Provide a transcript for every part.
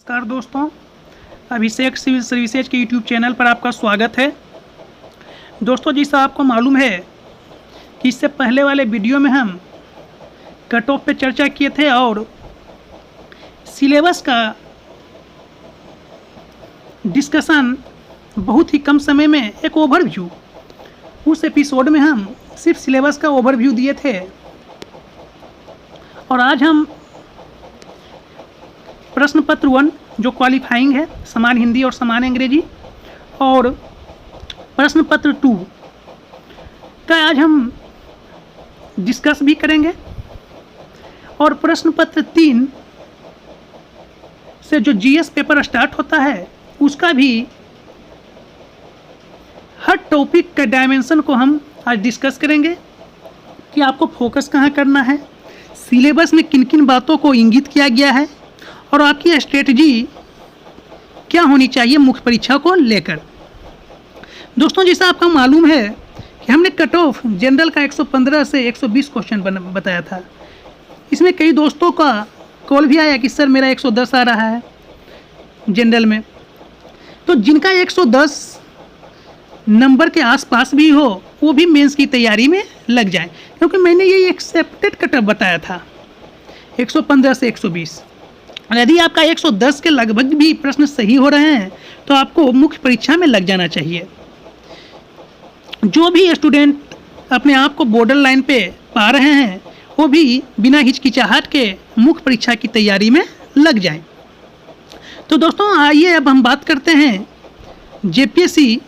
नमस्कार दोस्तों, अभिषेक civil services के यूट्यूब चैनल पर आपका स्वागत है। दोस्तों, जैसा आपको मालूम है कि इससे पहले वाले वीडियो में हम कट ऑफ पे चर्चा किए थे और सिलेबस का डिस्कशन बहुत ही कम समय में एक ओवरव्यू, उस एपिसोड में हम सिर्फ सिलेबस का ओवरव्यू दिए थे। और आज हम प्रश्न पत्र 1 जो क्वालिफाइंग है, समान हिंदी और समान अंग्रेजी, और प्रश्न पत्र 2 का आज हम डिस्कस भी करेंगे। और प्रश्न पत्र 3 से जो जीएस पेपर स्टार्ट होता है उसका भी हर टॉपिक का डायमेंशन को हम आज डिस्कस करेंगे कि आपको फोकस कहाँ करना है, सिलेबस में किन किन बातों को इंगित किया गया है और आपकी स्ट्रेटजी क्या होनी चाहिए मुख्य परीक्षा को लेकर। दोस्तों, जैसा आपको मालूम है कि हमने कट ऑफ जनरल का 115 से 120 क्वेश्चन बताया था। इसमें कई दोस्तों का कॉल भी आया कि सर मेरा 110 आ रहा है जनरल में। तो जिनका 110 नंबर के आसपास भी हो वो भी मेंस की तैयारी में लग जाए, क्योंकि मैंने ये एक्सेप्टेड कट ऑफ बताया था 115 से 120। यदि आपका 110 के लगभग भी प्रश्न सही हो रहे हैं तो आपको मुख्य परीक्षा में लग जाना चाहिए। जो भी स्टूडेंट अपने आप को बॉर्डर लाइन पे पा रहे हैं वो भी बिना हिचकिचाहट के मुख्य परीक्षा की तैयारी में लग जाएं। तो दोस्तों, आइए अब हम बात करते हैं जेपीएससी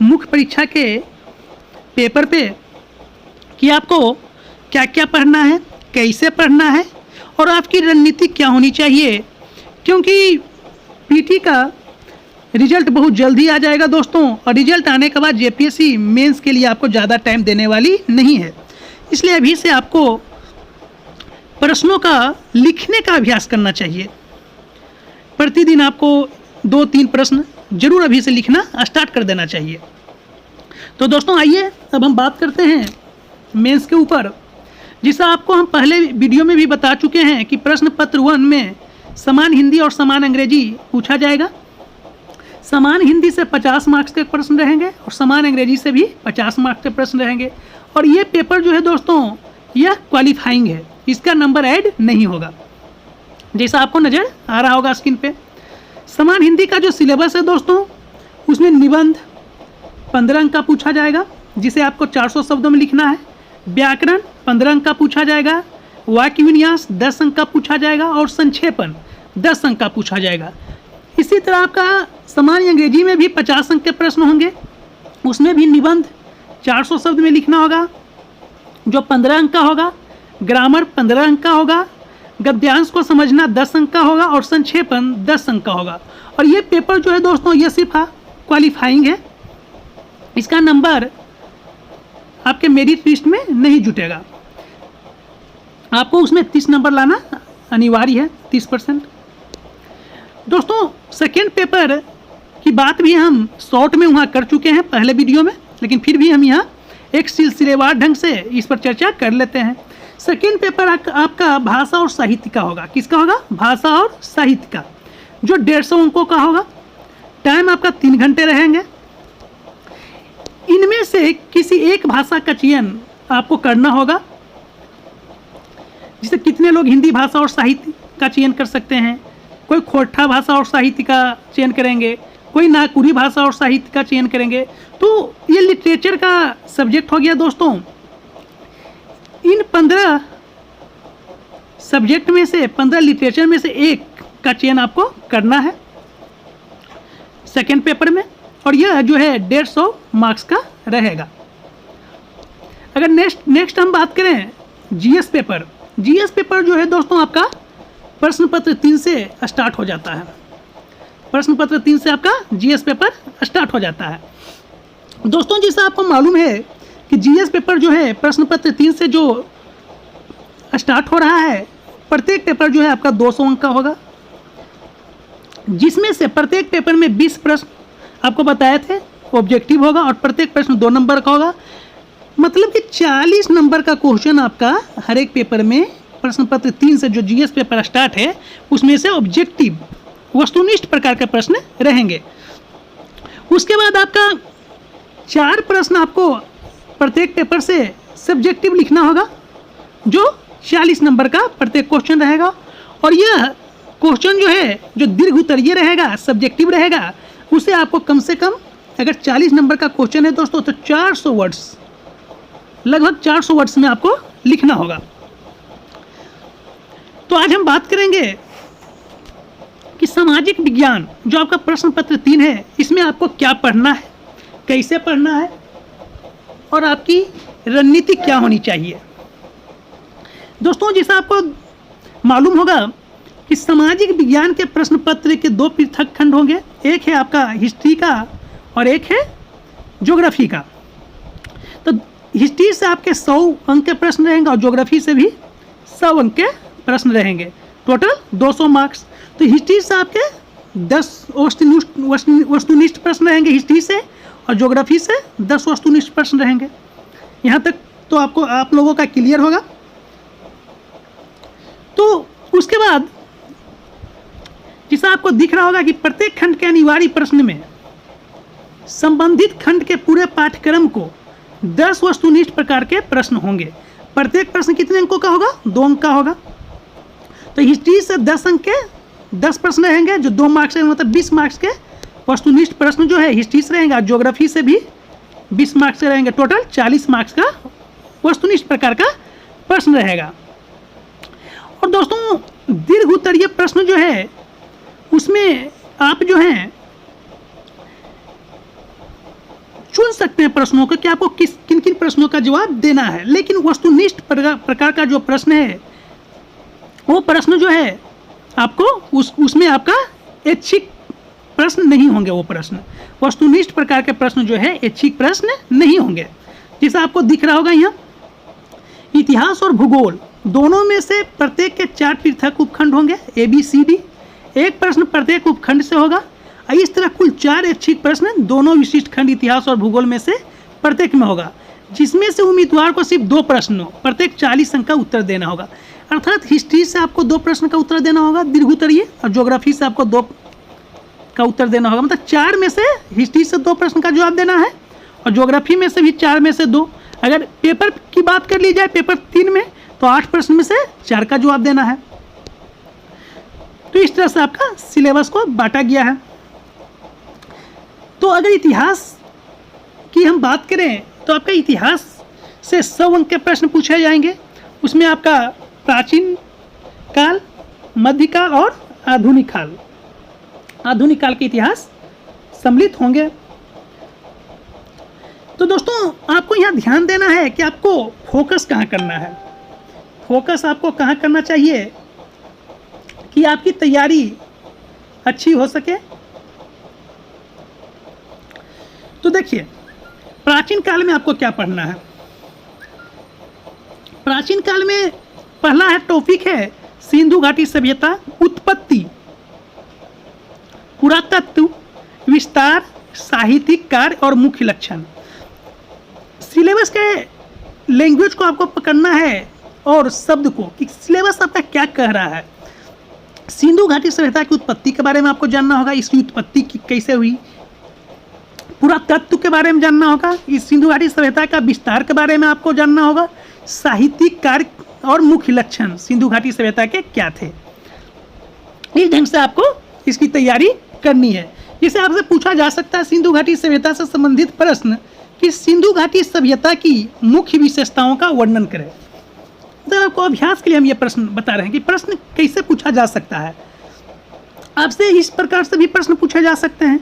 मुख्य परीक्षा के पेपर पे कि आपको क्या क्या पढ़ना है, कैसे पढ़ना है और आपकी रणनीति क्या होनी चाहिए, क्योंकि पीटी का रिजल्ट बहुत जल्दी आ जाएगा दोस्तों। और रिजल्ट आने के बाद जेपीएससी मेंस के लिए आपको ज़्यादा टाइम देने वाली नहीं है। इसलिए अभी से आपको प्रश्नों का लिखने का अभ्यास करना चाहिए। प्रतिदिन आपको 2-3 प्रश्न जरूर अभी से लिखना स्टार्ट कर देना चाहिए। तो दोस्तों, आइए अब हम बात करते हैं मेंस के ऊपर। जिसा आपको हम पहले वीडियो में भी बता चुके हैं कि प्रश्न पत्र 1 में समान हिंदी और समान अंग्रेजी पूछा जाएगा। समान हिंदी से 50 मार्क्स के प्रश्न रहेंगे और समान अंग्रेजी से भी 50 मार्क्स के प्रश्न रहेंगे। और ये पेपर जो है दोस्तों, यह क्वालिफाइंग है, इसका नंबर ऐड नहीं होगा, जैसा आपको नज़र आ रहा होगा स्क्रीन पे। समान हिंदी का जो सिलेबस है दोस्तों, उसमें निबंध 15 अंक का पूछा जाएगा, जिसे आपको 400 शब्दों में लिखना है। व्याकरण 15 अंक का पूछा जाएगा, वाक्य विन्यास 10 अंक का पूछा जाएगा और संक्षेपण 10 अंक का पूछा जाएगा। इसी तरह आपका समान अंग्रेजी में भी 50 अंक के प्रश्न होंगे, उसमें भी निबंध 400 शब्द में लिखना होगा जो 15 अंक का होगा, ग्रामर 15 अंक का होगा, गद्यांश को समझना 10 अंक का होगा और संक्षेपण 10 अंक का होगा। और ये पेपर जो है दोस्तों, ये सिर्फ क्वालिफाइंग है, इसका नंबर आपके मेरिट लिस्ट में नहीं जुटेगा। आपको उसमें 30 नंबर लाना अनिवार्य है, 30%। दोस्तों, सेकेंड पेपर की बात भी हम शॉर्ट में वहाँ कर चुके हैं पहले वीडियो में, लेकिन फिर भी हम यहाँ एक सिलसिलेवार ढंग से इस पर चर्चा कर लेते हैं। सेकेंड पेपर आपका भाषा और साहित्य का होगा। किसका होगा? भाषा और साहित्य का, जो 150 अंकों का होगा। टाइम आपका 3 घंटे रहेंगे। इनमें से किसी एक भाषा का चयन आपको करना होगा। जिसे कितने लोग हिंदी भाषा और साहित्य का चयन कर सकते हैं, कोई खोरठा भाषा और साहित्य का चयन करेंगे, कोई नागपुरी भाषा और साहित्य का चयन करेंगे। तो ये लिटरेचर का सब्जेक्ट हो गया दोस्तों। इन 15 सब्जेक्ट में से 15 लिटरेचर में से एक का चयन आपको करना है सेकेंड पेपर में, और यह जो है 150 मार्क्स का रहेगा। अगर नेक्स्ट हम बात करें जीएस पेपर। जीएस पेपर जो है दोस्तों, आपका प्रश्न पत्र 3 से स्टार्ट हो जाता है। प्रश्न पत्र 3 से आपका जीएस पेपर स्टार्ट हो जाता है। दोस्तों, जैसा आपको मालूम है कि जीएस पेपर जो है प्रश्न पत्र 3 से जो स्टार्ट हो रहा है, प्रत्येक पेपर जो है आपका 200 अंक का होगा, जिसमें से प्रत्येक पेपर में 20 प्रश्न आपको बताए थे ऑब्जेक्टिव होगा और प्रत्येक प्रश्न 2 नंबर का होगा। मतलब कि 40 नंबर का क्वेश्चन आपका हर एक पेपर में प्रश्न पत्र 3 से जो जीएस पेपर स्टार्ट है उसमें से ऑब्जेक्टिव वस्तुनिष्ठ प्रकार के प्रश्न रहेंगे। उसके बाद आपका 4 प्रश्न आपको प्रत्येक पेपर से सब्जेक्टिव लिखना होगा, जो 40 नंबर का प्रत्येक क्वेश्चन रहेगा। और यह क्वेश्चन जो है, जो दीर्घ उत्तरीय रहेगा, सब्जेक्टिव रहेगा, उसे आपको कम से कम, अगर 40 नंबर का क्वेश्चन है दोस्तों, तो 400 वर्ड्स, लगभग 400 वर्ड्स में आपको लिखना होगा। तो आज हम बात करेंगे कि सामाजिक विज्ञान जो आपका प्रश्न पत्र 3 है, इसमें आपको क्या पढ़ना है, कैसे पढ़ना है और आपकी रणनीति क्या होनी चाहिए। दोस्तों, जैसा आपको मालूम होगा कि सामाजिक विज्ञान के प्रश्न पत्र के 2 पृथक खंड होंगे, एक है आपका हिस्ट्री का और एक है ज्योग्राफी का। तो हिस्ट्री से आपके 100 अंक के प्रश्न रहेंगे और ज्योग्राफी से भी 100 अंक के प्रश्न रहेंगे, टोटल 200 मार्क्स। तो हिस्ट्री से आपके 10 वस्तुनिष्ठ प्रश्न रहेंगे हिस्ट्री से, और ज्योग्राफी से 10 वस्तुनिष्ठ प्रश्न रहेंगे। यहाँ तक तो आपको, आप लोगों का क्लियर होगा। तो उसके बाद जैसा आपको दिख रहा होगा कि प्रत्येक खंड के अनिवार्य प्रश्न में संबंधित खंड के पूरे पाठ्यक्रम को 10 वस्तुनिष्ठ प्रकार के प्रश्न होंगे। प्रत्येक प्रश्न कितने अंकों का होगा? 2 अंक का होगा। तो हिस्ट्री से 10 अंक के 10 प्रश्न रहेंगे, जो 2 मार्क्स से, मतलब 20 मार्क्स के वस्तुनिष्ठ प्रश्न जो है हिस्ट्री से रहेंगे। ज्योग्राफी से भी 20 मार्क्स से रहेंगे, टोटल 40 मार्क्स का वस्तुनिष्ठ प्रकार का प्रश्न रहेगा। और दोस्तों, दीर्घ उत्तरीय प्रश्न जो है, उसमें आप जो हैं चुन सकते हैं प्रश्नों को कि आपको किन किन प्रश्नों का जवाब देना है। लेकिन वस्तुनिष्ठ प्रकार का जो प्रश्न है, वो प्रश्न जो है आपको उसमें आपका ऐच्छिक प्रश्न नहीं होंगे। वो प्रश्न, वस्तुनिष्ठ प्रकार के प्रश्न जो है ऐच्छिक प्रश्न नहीं होंगे। जैसा आपको दिख रहा होगा यहाँ, इतिहास और भूगोल दोनों में से प्रत्येक के 4 पृथक उपखंड होंगे, ABCD। एक प्रश्न प्रत्येक उपखंड से होगा। इस तरह कुल 4 ऐच्छिक प्रश्न दोनों विशिष्ट खंड इतिहास और भूगोल में से प्रत्येक में होगा, जिसमें से उम्मीदवार को सिर्फ 2 प्रश्नों प्रत्येक 40 अंक का उत्तर देना होगा। अर्थात हिस्ट्री से आपको 2 प्रश्न का उत्तर देना होगा दीर्घ उत्तरीय, और ज्योग्राफी से आपको 2 का उत्तर देना होगा। मतलब 4 में से हिस्ट्री से 2 प्रश्न का जवाब देना है, और ज्योग्राफी में से भी 4 में से 2। अगर पेपर की बात कर ली जाए, पेपर 3 में, तो 8 प्रश्न में से 4 का जवाब देना है। तो इस तरह से आपका सिलेबस को बांटा गया है। तो अगर इतिहास की हम बात करें, तो आपका इतिहास से 100 अंक के प्रश्न पूछे जाएंगे। उसमें आपका प्राचीन काल, मध्यकाल और आधुनिक काल के इतिहास सम्मिलित होंगे। तो दोस्तों, आपको यहाँ ध्यान देना है कि आपको फोकस कहाँ करना है। फोकस आपको कहाँ करना चाहिए कि आपकी तैयारी अच्छी हो सके। तो देखिए, प्राचीन काल में आपको क्या पढ़ना है। प्राचीन काल में पहला है टॉपिक है सिंधु घाटी सभ्यता, उत्पत्ति, पुरातत्व, विस्तार, साहित्यिक कार्य और मुख्य लक्षण। सिलेबस के लैंग्वेज को आपको पकड़ना है और शब्द को, कि सिलेबस आपका क्या कह रहा है। सिंधु घाटी सभ्यता की उत्पत्ति के बारे में आपको जानना होगा, इसकी उत्पत्ति कैसे हुई। पुरातत्व के बारे में जानना होगा, इस सिंधु घाटी सभ्यता का विस्तार के बारे में आपको जानना होगा। साहित्यिक कार्य और मुख्य लक्षण सिंधु घाटी सभ्यता के क्या थे। इस ढंग से आपको इसकी तैयारी करनी है। जिसे आपसे पूछा जा सकता है सिंधु घाटी सभ्यता से संबंधित प्रश्न कि सिंधु घाटी सभ्यता की मुख्य विशेषताओं का वर्णन करें। तो आपको अभ्यास के लिए हम ये प्रश्न बता रहे हैं कि प्रश्न कैसे पूछा जा सकता है। आपसे इस प्रकार से भी प्रश्न पूछे जा सकते हैं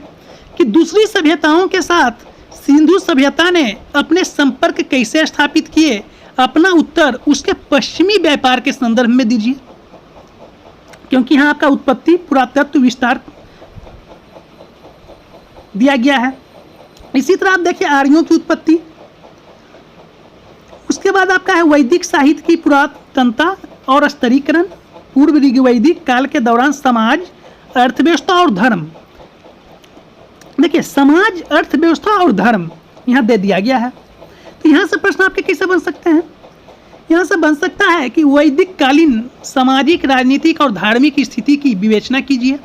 कि दूसरी सभ्यताओं के साथ सिंधु सभ्यता ने अपने संपर्क कैसे स्थापित किए। अपना उत्तर उसके पश्चिमी व्यापार के संदर्भ में दीजिए, क्योंकि यहाँ आपका उत्पत्ति, पुरातत्व, विस्तार दिया गया है। इसी तरह आप देखिए आर्यों की उत्पत्ति। उसके बाद आपका है वैदिक साहित्य की पुरातनता और स्तरीकरण, पूर्व ऋग्वैदिक काल के दौरान समाज, अर्थव्यवस्था और धर्म। देखिए, समाज, अर्थव्यवस्था और धर्म यहाँ दे दिया गया है। तो यहाँ से प्रश्न आपके कैसे बन सकते हैं। यहाँ से बन सकता है कि वैदिक कालीन सामाजिक, राजनीतिक और धार्मिक स्थिति की विवेचना कीजिए।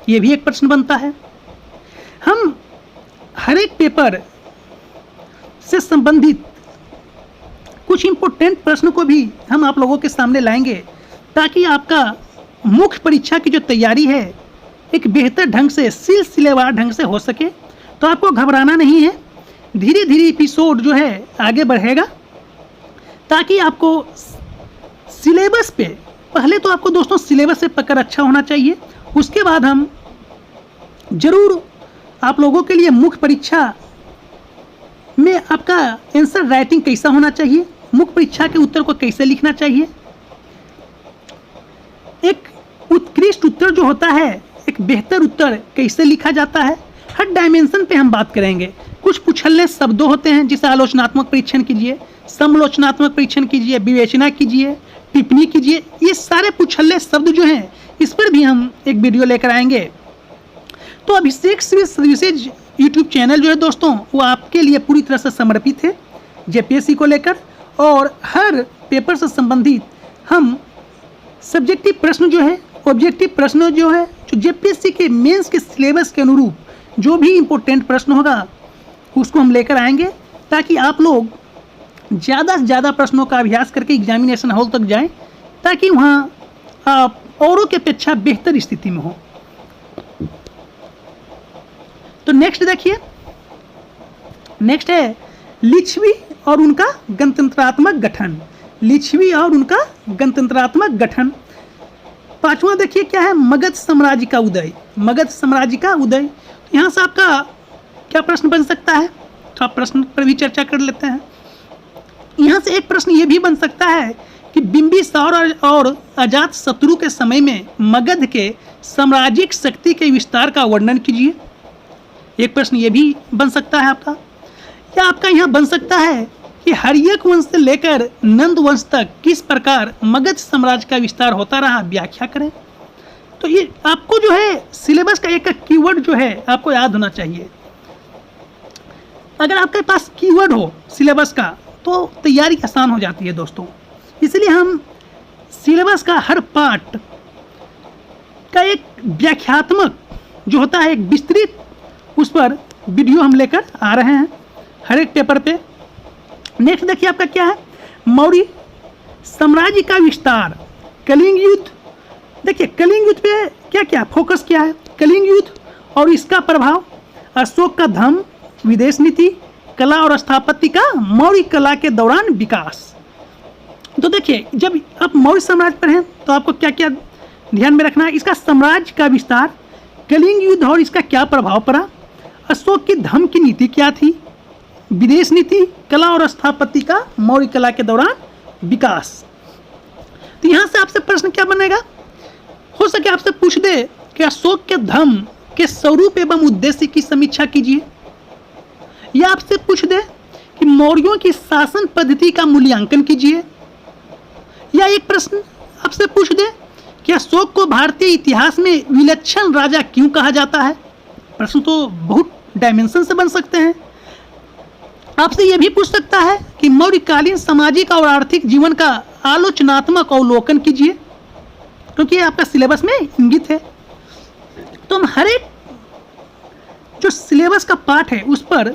ये भी एक प्रश्न बनता है। हम हर एक पेपर से संबंधित कुछ इम्पोर्टेंट प्रश्न को भी हम आप लोगों के सामने लाएंगे, ताकि आपका मुख्य परीक्षा की जो तैयारी है एक बेहतर ढंग से, सिलसिलेवार ढंग से हो सके। तो आपको घबराना नहीं है, धीरे धीरे एपिसोड जो है आगे बढ़ेगा, ताकि आपको सिलेबस पे, पहले तो आपको दोस्तों सिलेबस से पकड़ अच्छा होना चाहिए, उसके बाद हम जरूर आप लोगों के लिए मुख्य परीक्षा में आपका आंसर राइटिंग कैसा होना चाहिए, मुख्य परीक्षा के उत्तर को कैसे लिखना चाहिए, एक उत्कृष्ट उत्तर जो होता है, एक बेहतर उत्तर कैसे लिखा जाता है, हर डायमेंशन पे हम बात करेंगे। कुछ कुछल्ले शब्द होते हैं, जिसे आलोचनात्मक परीक्षण कीजिए, समालोचनात्मक परीक्षण कीजिए, विवेचना कीजिए, टिप्पणी कीजिए, ये सारे कुछल्ले शब्द जो हैं इस पर भी हम एक वीडियो लेकर आएंगे। तो अभिषेक सिविल सर्विसेज यूट्यूब चैनल जो है दोस्तों, वो आपके लिए पूरी तरह से समर्पित है जेपीएससी को लेकर, और हर पेपर से संबंधित हम सब्जेक्टिव प्रश्न जो है, ऑब्जेक्टिव प्रश्न जो है, जो जेपीएससी के मेंस के सिलेबस के अनुरूप जो भी इम्पोर्टेंट प्रश्न होगा उसको हम लेकर आएंगे, ताकि आप लोग ज़्यादा से ज़्यादा प्रश्नों का अभ्यास करके एग्जामिनेशन हॉल तक जाएं, ताकि वहाँ आप औरों की अपेक्षा बेहतर स्थिति में हो। तो नेक्स्ट देखिए, नेक्स्ट है लिच्छवी और उनका गणतंत्रात्मक गठन। लिच्छवी और उनका गणतंत्रात्मक गठन। पांचवा देखिए क्या है, मगध साम्राज्य का उदय। मगध साम्राज्य का उदय, यहाँ से आपका क्या प्रश्न बन सकता है, तो आप प्रश्न पर भी चर्चा कर लेते हैं। यहाँ से एक प्रश्न ये भी बन सकता है कि बिंबिसार और अजात शत्रु के समय में मगध के साम्राज्यिक शक्ति के विस्तार का वर्णन कीजिए। एक प्रश्न ये भी बन सकता है आपका। या आपका यहाँ बन सकता है कि हर्यक वंश से लेकर नंद वंश तक किस प्रकार मगध साम्राज्य का विस्तार होता रहा, व्याख्या करें। तो ये आपको जो है सिलेबस का एक कीवर्ड जो है आपको याद होना चाहिए। अगर आपके पास कीवर्ड हो सिलेबस का तो तैयारी आसान हो जाती है दोस्तों। इसलिए हम सिलेबस का हर पार्ट का एक व्याख्यात्मक जो होता है, एक विस्तृत, उस पर वीडियो हम लेकर आ रहे हैं हर एक पेपर पे। नेक्स्ट देखिए आपका क्या है, मौर्य साम्राज्य का विस्तार, कलिंग युद्ध। देखिए कलिंग युद्ध पे क्या क्या फोकस किया है, कलिंग युद्ध और इसका प्रभाव, अशोक का धर्म, विदेश नीति, कला और स्थापत्य का मौर्य कला के दौरान विकास। तो देखिए जब आप मौर्य साम्राज्य पर हैं तो आपको क्या क्या ध्यान में रखना है, इसका साम्राज्य का विस्तार, कलिंग युद्ध और इसका क्या प्रभाव पड़ा, अशोक की धर्म की नीति क्या थी, विदेश नीति, कला और स्थापत्य का मौर्य कला के दौरान विकास। तो यहाँ से आपसे प्रश्न क्या बनेगा, हो सके आपसे पूछ दे कि अशोक के धर्म के स्वरूप एवं उद्देश्य की समीक्षा कीजिए, या आपसे पूछ दे कि मौर्यों की शासन पद्धति का मूल्यांकन कीजिए, या एक प्रश्न आपसे पूछ दे कि अशोक को भारतीय इतिहास में विलक्षण राजा क्यों कहा जाता है। प्रश्न तो बहुत डायमेंशन से बन सकते हैं। आपसे यह भी पूछ सकता है कि मौर्यकालीन सामाजिक और आर्थिक जीवन का आलोचनात्मक अवलोकन कीजिए, क्योंकि आपका सिलेबस में इंगित है। तो हम हर एक जो सिलेबस का पार्ट है उस पर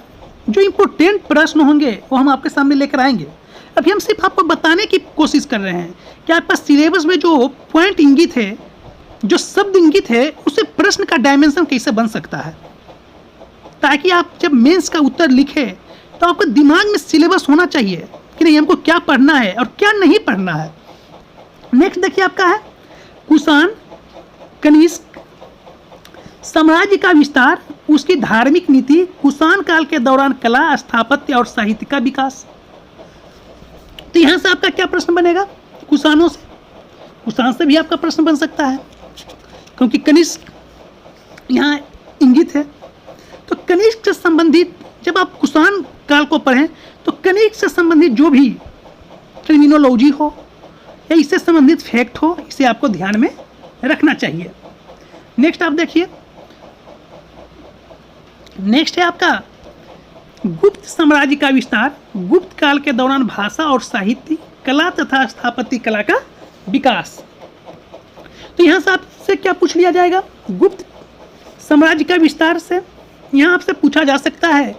जो इम्पोर्टेंट प्रश्न होंगे वो हम आपके सामने लेकर आएंगे। अभी हम सिर्फ आपको बताने की कोशिश कर रहे हैं कि आपका सिलेबस में जो पॉइंट इंगित है, जो शब्द इंगित है, उससे प्रश्न का डायमेंशन कैसे बन सकता है, ताकि आप जब मेंस का उत्तर लिखें तो आपको दिमाग में सिलेबस होना चाहिए कि नहीं हमको क्या पढ़ना है और क्या नहीं पढ़ना है। नेक्स्ट देखिए आपका है कुषाण कनिष्क साम्राज्य का विस्तार, उसकी धार्मिक नीति, कुषाण काल के दौरान कला, स्थापत्य और साहित्य का विकास। तो यहाँ से आपका क्या प्रश्न बनेगा, कुषाणों से, कुषाण से भी आपका प्रश्न बन सकता है, क्योंकि कनिष्क यहाँ इंगित है। तो कनिष्क से संबंधित जब आप कुषाण काल को पढ़ें तो कनिष्क से संबंधित जो भी टर्मिनोलॉजी हो या इससे संबंधित फैक्ट हो, इसे आपको ध्यान में रखना चाहिए। नेक्स्ट आप देखिए, नेक्स्ट है आपका गुप्त साम्राज्य का विस्तार, गुप्त काल के दौरान भाषा और साहित्य, कला तथा स्थापत्य कला का विकास। तो यहाँ से आपसे क्या पूछ लिया जाएगा, गुप्त साम्राज्य का विस्तार से यहाँ आपसे पूछा जा सकता है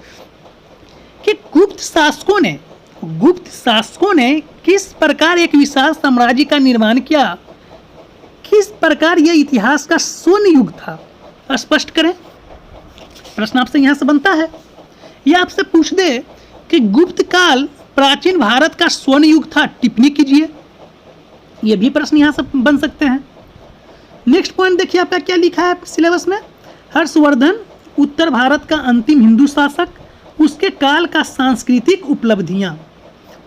कि गुप्त शासकों ने किस प्रकार एक विशाल साम्राज्य का निर्माण किया, किस प्रकार यह इतिहास का स्वर्ण युग था, स्पष्ट करें। प्रश्न आपसे यहाँ से बनता है। यह आपसे पूछ दे कि गुप्त काल प्राचीन भारत का स्वर्ण युग था, टिप्पणी कीजिए। यह भी प्रश्न यहाँ से बन सकते हैं। नेक्स्ट पॉइंट देखिए आपका क्या लिखा है सिलेबस में। हर्षवर्धन उत्तर भारत का अंतिम हिंदू शासक, उसके काल का सांस्कृतिक उपलब्धियां,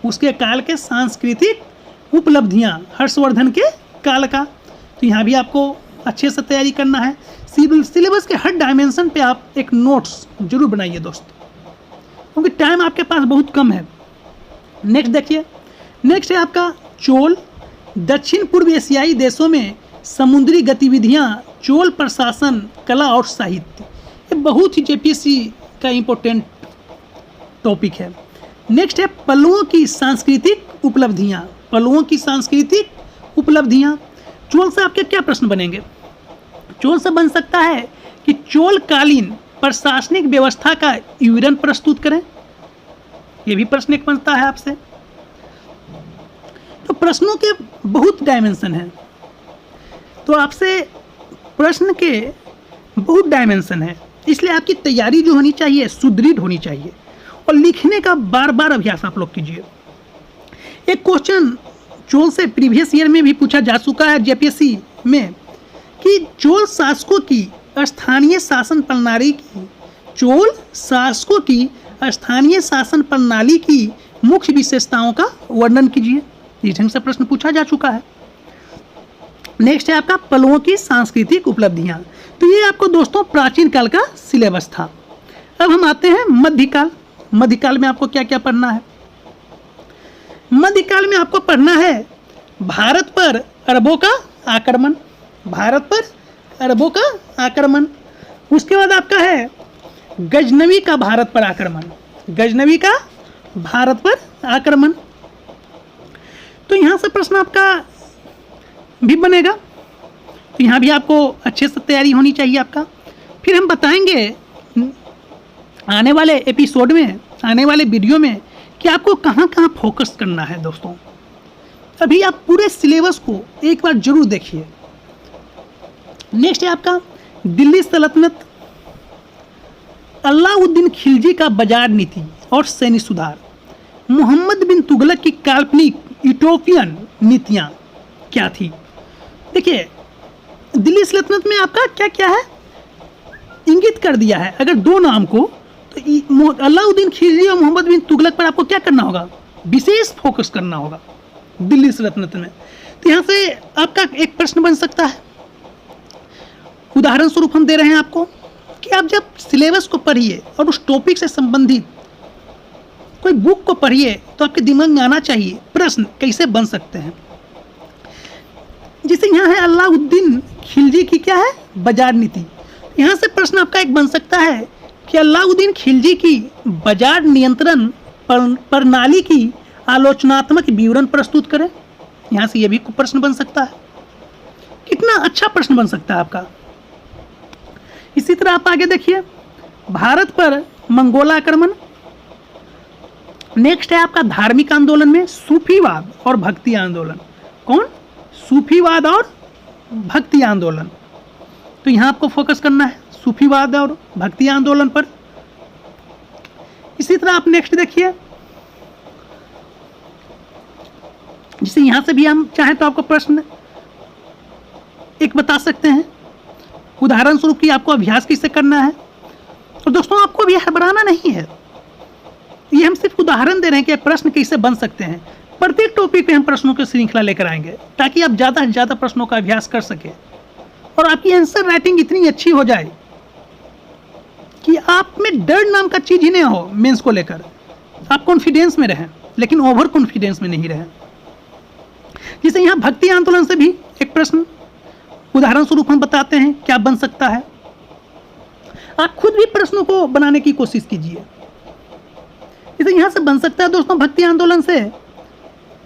उसके काल के सांस्कृतिक उपलब्धियां, हर्षवर्धन के काल का। तो यहाँ भी आपको अच्छे से तैयारी करना है। सिलेबस के हर डायमेंशन पे आप एक नोट्स जरूर बनाइए दोस्त, क्योंकि टाइम आपके पास बहुत कम है। नेक्स्ट देखिए, नेक्स्ट है आपका चोल। दक्षिण पूर्व एशियाई देशों में समुद्री गतिविधियां, चोल प्रशासन, कला और साहित्य, ये बहुत ही जेपीएससी का इम्पोर्टेंट टॉपिक है। नेक्स्ट है पल्लवों की सांस्कृतिक उपलब्धियां, पल्लवों की सांस्कृतिक उपलब्धियां। चोल से आपके क्या प्रश्न बनेंगे? चोल से बन सकता है कि चोल कालीन प्रशासनिक व्यवस्था का विवरण प्रस्तुत करें, यह भी प्रश्न एक बनता है आपसे। तो प्रश्नों के बहुत डायमेंशन हैं, तो आपसे प्रश्न के बहुत डायमेंशन है, इसलिए आपकी तैयारी जो होनी चाहिए सुदृढ़ होनी चाहिए और लिखने का बार बार अभ्यास आप लोग कीजिए। एक क्वेश्चन चोल से प्रीवियस ईयर में भी पूछा जा चुका है जेपीएससी में कि चोल शासकों की स्थानीय शासन प्रणाली की, चोल शासकों की स्थानीय शासन प्रणाली की मुख्य विशेषताओं का वर्णन कीजिए। इस ढंग से प्रश्न पूछा जा चुका है। नेक्स्ट है आपका पल्लवों की सांस्कृतिक उपलब्धियां। तो ये आपको दोस्तों प्राचीन काल का सिलेबस था। अब हम आते हैं मध्यकाल। मध्यकाल में आपको क्या क्या पढ़ना है? मध्यकाल में आपको पढ़ना है भारत पर अरबों का आक्रमण, भारत पर अरबों का आक्रमण। उसके बाद आपका है गजनवी का भारत पर आक्रमण, गजनवी का भारत पर आक्रमण। तो यहाँ से प्रश्न आपका भी बनेगा, तो यहाँ भी आपको अच्छे से तैयारी होनी चाहिए आपका। फिर हम बताएंगे आने वाले एपिसोड में, आने वाले वीडियो में कि आपको कहाँ कहाँ फोकस करना है दोस्तों। अभी आप पूरे सिलेबस को एक बार जरूर देखिए। नेक्स्ट है आपका दिल्ली सल्तनत, अलाउद्दीन खिलजी का बाजार नीति और सैन्य सुधार, मोहम्मद बिन तुगलक की काल्पनिक यूटोपियन नीतियाँ क्या थी। देखिए दिल्ली सल्तनत में आपका क्या क्या है इंगित कर दिया है। अगर दो नाम को, तो अलाउद्दीन खिलजी और मोहम्मद बिन तुगलक पर आपको क्या करना होगा, विशेष फोकस करना होगा दिल्ली सल्तनत में। तो यहाँ से आपका एक प्रश्न बन सकता है। उदाहरण स्वरूप हम दे रहे हैं आपको कि आप जब सिलेबस को पढ़िए और उस टॉपिक से संबंधित कोई बुक को पढ़िए तो आपके दिमाग में आना चाहिए प्रश्न कैसे बन सकते हैं। जैसे यहाँ है अलाउद्दीन खिलजी की क्या है बाजार नीति। यहाँ से प्रश्न आपका एक बन सकता है कि अलाउद्दीन खिलजी की बाजार नियंत्रण प्रणाली की आलोचनात्मक विवरण प्रस्तुत करें। यहाँ से यह भी प्रश्न बन सकता है। कितना अच्छा प्रश्न बन सकता है आपका। इसी तरह आप आगे देखिए भारत पर मंगोल आक्रमण। नेक्स्ट है आपका धार्मिक आंदोलन में सूफीवाद और भक्ति आंदोलन। कौन? सूफीवाद और भक्ति आंदोलन। तो यहाँ आपको फोकस करना है सूफीवाद और भक्ति आंदोलन पर। इसी तरह आप नेक्स्ट देखिए, जिसे यहाँ से भी हम चाहें तो आपको प्रश्न एक बता सकते हैं। उदाहरण स्वरूप की आपको अभ्यास कैसे करना है। और दोस्तों आपको अभी हड़बड़ाना नहीं है, ये हम सिर्फ उदाहरण दे रहे हैं कि प्रश्न कैसे बन सकते हैं। प्रत्येक टॉपिक पे हम प्रश्नों की श्रृंखला लेकर आएंगे ताकि आप ज़्यादा से ज़्यादा प्रश्नों का अभ्यास कर सके और आपकी आंसर राइटिंग इतनी अच्छी हो जाए कि आप में डर नाम का चीज़ ही नहीं हो। मेंस को लेकर आप कॉन्फिडेंस में रहें, लेकिन ओवर कॉन्फिडेंस में नहीं रहें। जैसे यहाँ भक्ति आंदोलन से भी एक प्रश्न उदाहरण स्वरूप हम बताते हैं क्या बन सकता है। आप खुद भी प्रश्नों को बनाने की कोशिश कीजिए। जैसे यहाँ से बन सकता है दोस्तों भक्ति आंदोलन से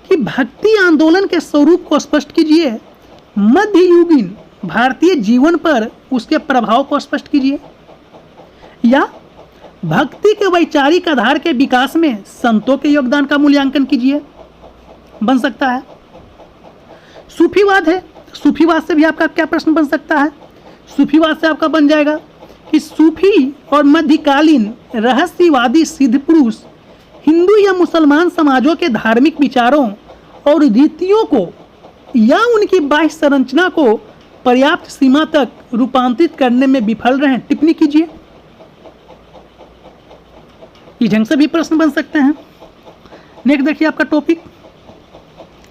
कि भक्ति आंदोलन के स्वरूप को स्पष्ट कीजिए। मध्ययुगीन भारतीय जीवन पर उसके प्रभाव को स्पष्ट कीजिए। या भक्ति के वैचारिक आधार के विकास में संतों के योगदान का मूल्यांकन कीजिए, बन सकता है। सूफीवाद है, सूफीवाद से भी आपका क्या प्रश्न बन सकता है? सूफीवाद से आपका बन जाएगा कि सूफी और मध्यकालीन रहस्यवादी सिद्ध पुरुष हिंदू या मुसलमान समाजों के धार्मिक विचारों और रीतियों को या उनकी बाह्य संरचना को पर्याप्त सीमा तक रूपांतरित करने में विफल रहे। टिप्पणी कीजिए। इस ढंग से भी प्रश्न बन सकते हैं। नेक्स्ट देखिए आपका टॉपिक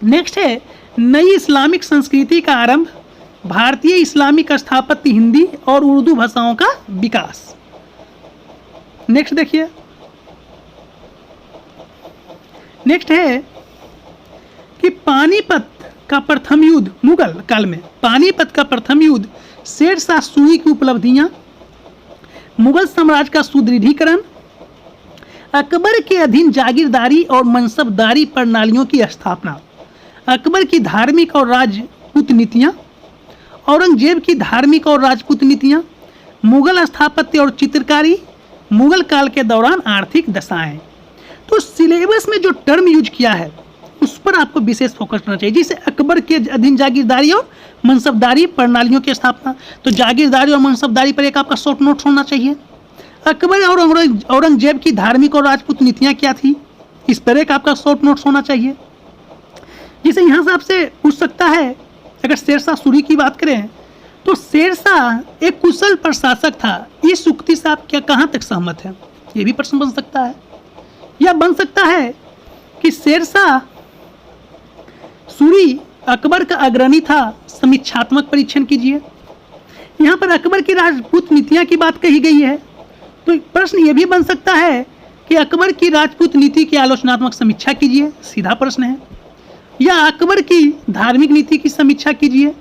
नेक्स्ट है नई इस्लामिक संस्कृति का आरंभ, भारतीय इस्लामिक स्थापत्य, हिंदी और उर्दू भाषाओं का विकास। नेक्स्ट देखिए, नेक्स्ट है कि पानीपत का प्रथम युद्ध, मुगल काल में पानीपत का प्रथम युद्ध, शेर शाह सूरी की उपलब्धियां, मुगल साम्राज्य का सुदृढ़ीकरण, अकबर के अधीन जागीरदारी और मनसबदारी प्रणालियों की स्थापना, अकबर की धार्मिक और राजपूत नीतियाँ, औरंगजेब की धार्मिक और राजपूत नीतियाँ, मुगल स्थापत्य और चित्रकारी, मुगल काल के दौरान आर्थिक दशाएं। तो सिलेबस में जो टर्म यूज किया है उस पर आपको विशेष फोकस करना चाहिए, जैसे अकबर के अधीन जागीरदारी और मनसबदारी प्रणालियों की स्थापना। तो जागीरदारी और मनसबदारी पर एक आपका शॉर्ट नोट होना चाहिए। अकबर और औरंगजेब की धार्मिक और राजपूत नीतियाँ क्या थी, इस पर एक आपका शॉर्ट नोट्स होना चाहिए। जिसे यहाँ से आपसे पूछ सकता है, अगर शेर शाह सूरी की बात करें तो शेर शाह एक कुशल प्रशासक था, इस उक्ति से आप क्या कहाँ तक सहमत हैं? ये भी प्रश्न बन सकता है। या बन सकता है कि शेर शाह सूरी अकबर का अग्रणी था, समीक्षात्मक परीक्षण कीजिए। यहाँ पर अकबर की राजपूत नीतियाँ की बात कही गई है, तो प्रश्न ये भी बन सकता है कि अकबर की राजपूत नीति की आलोचनात्मक समीक्षा कीजिए, सीधा प्रश्न है। या अकबर की धार्मिक नीति की समीक्षा कीजिए,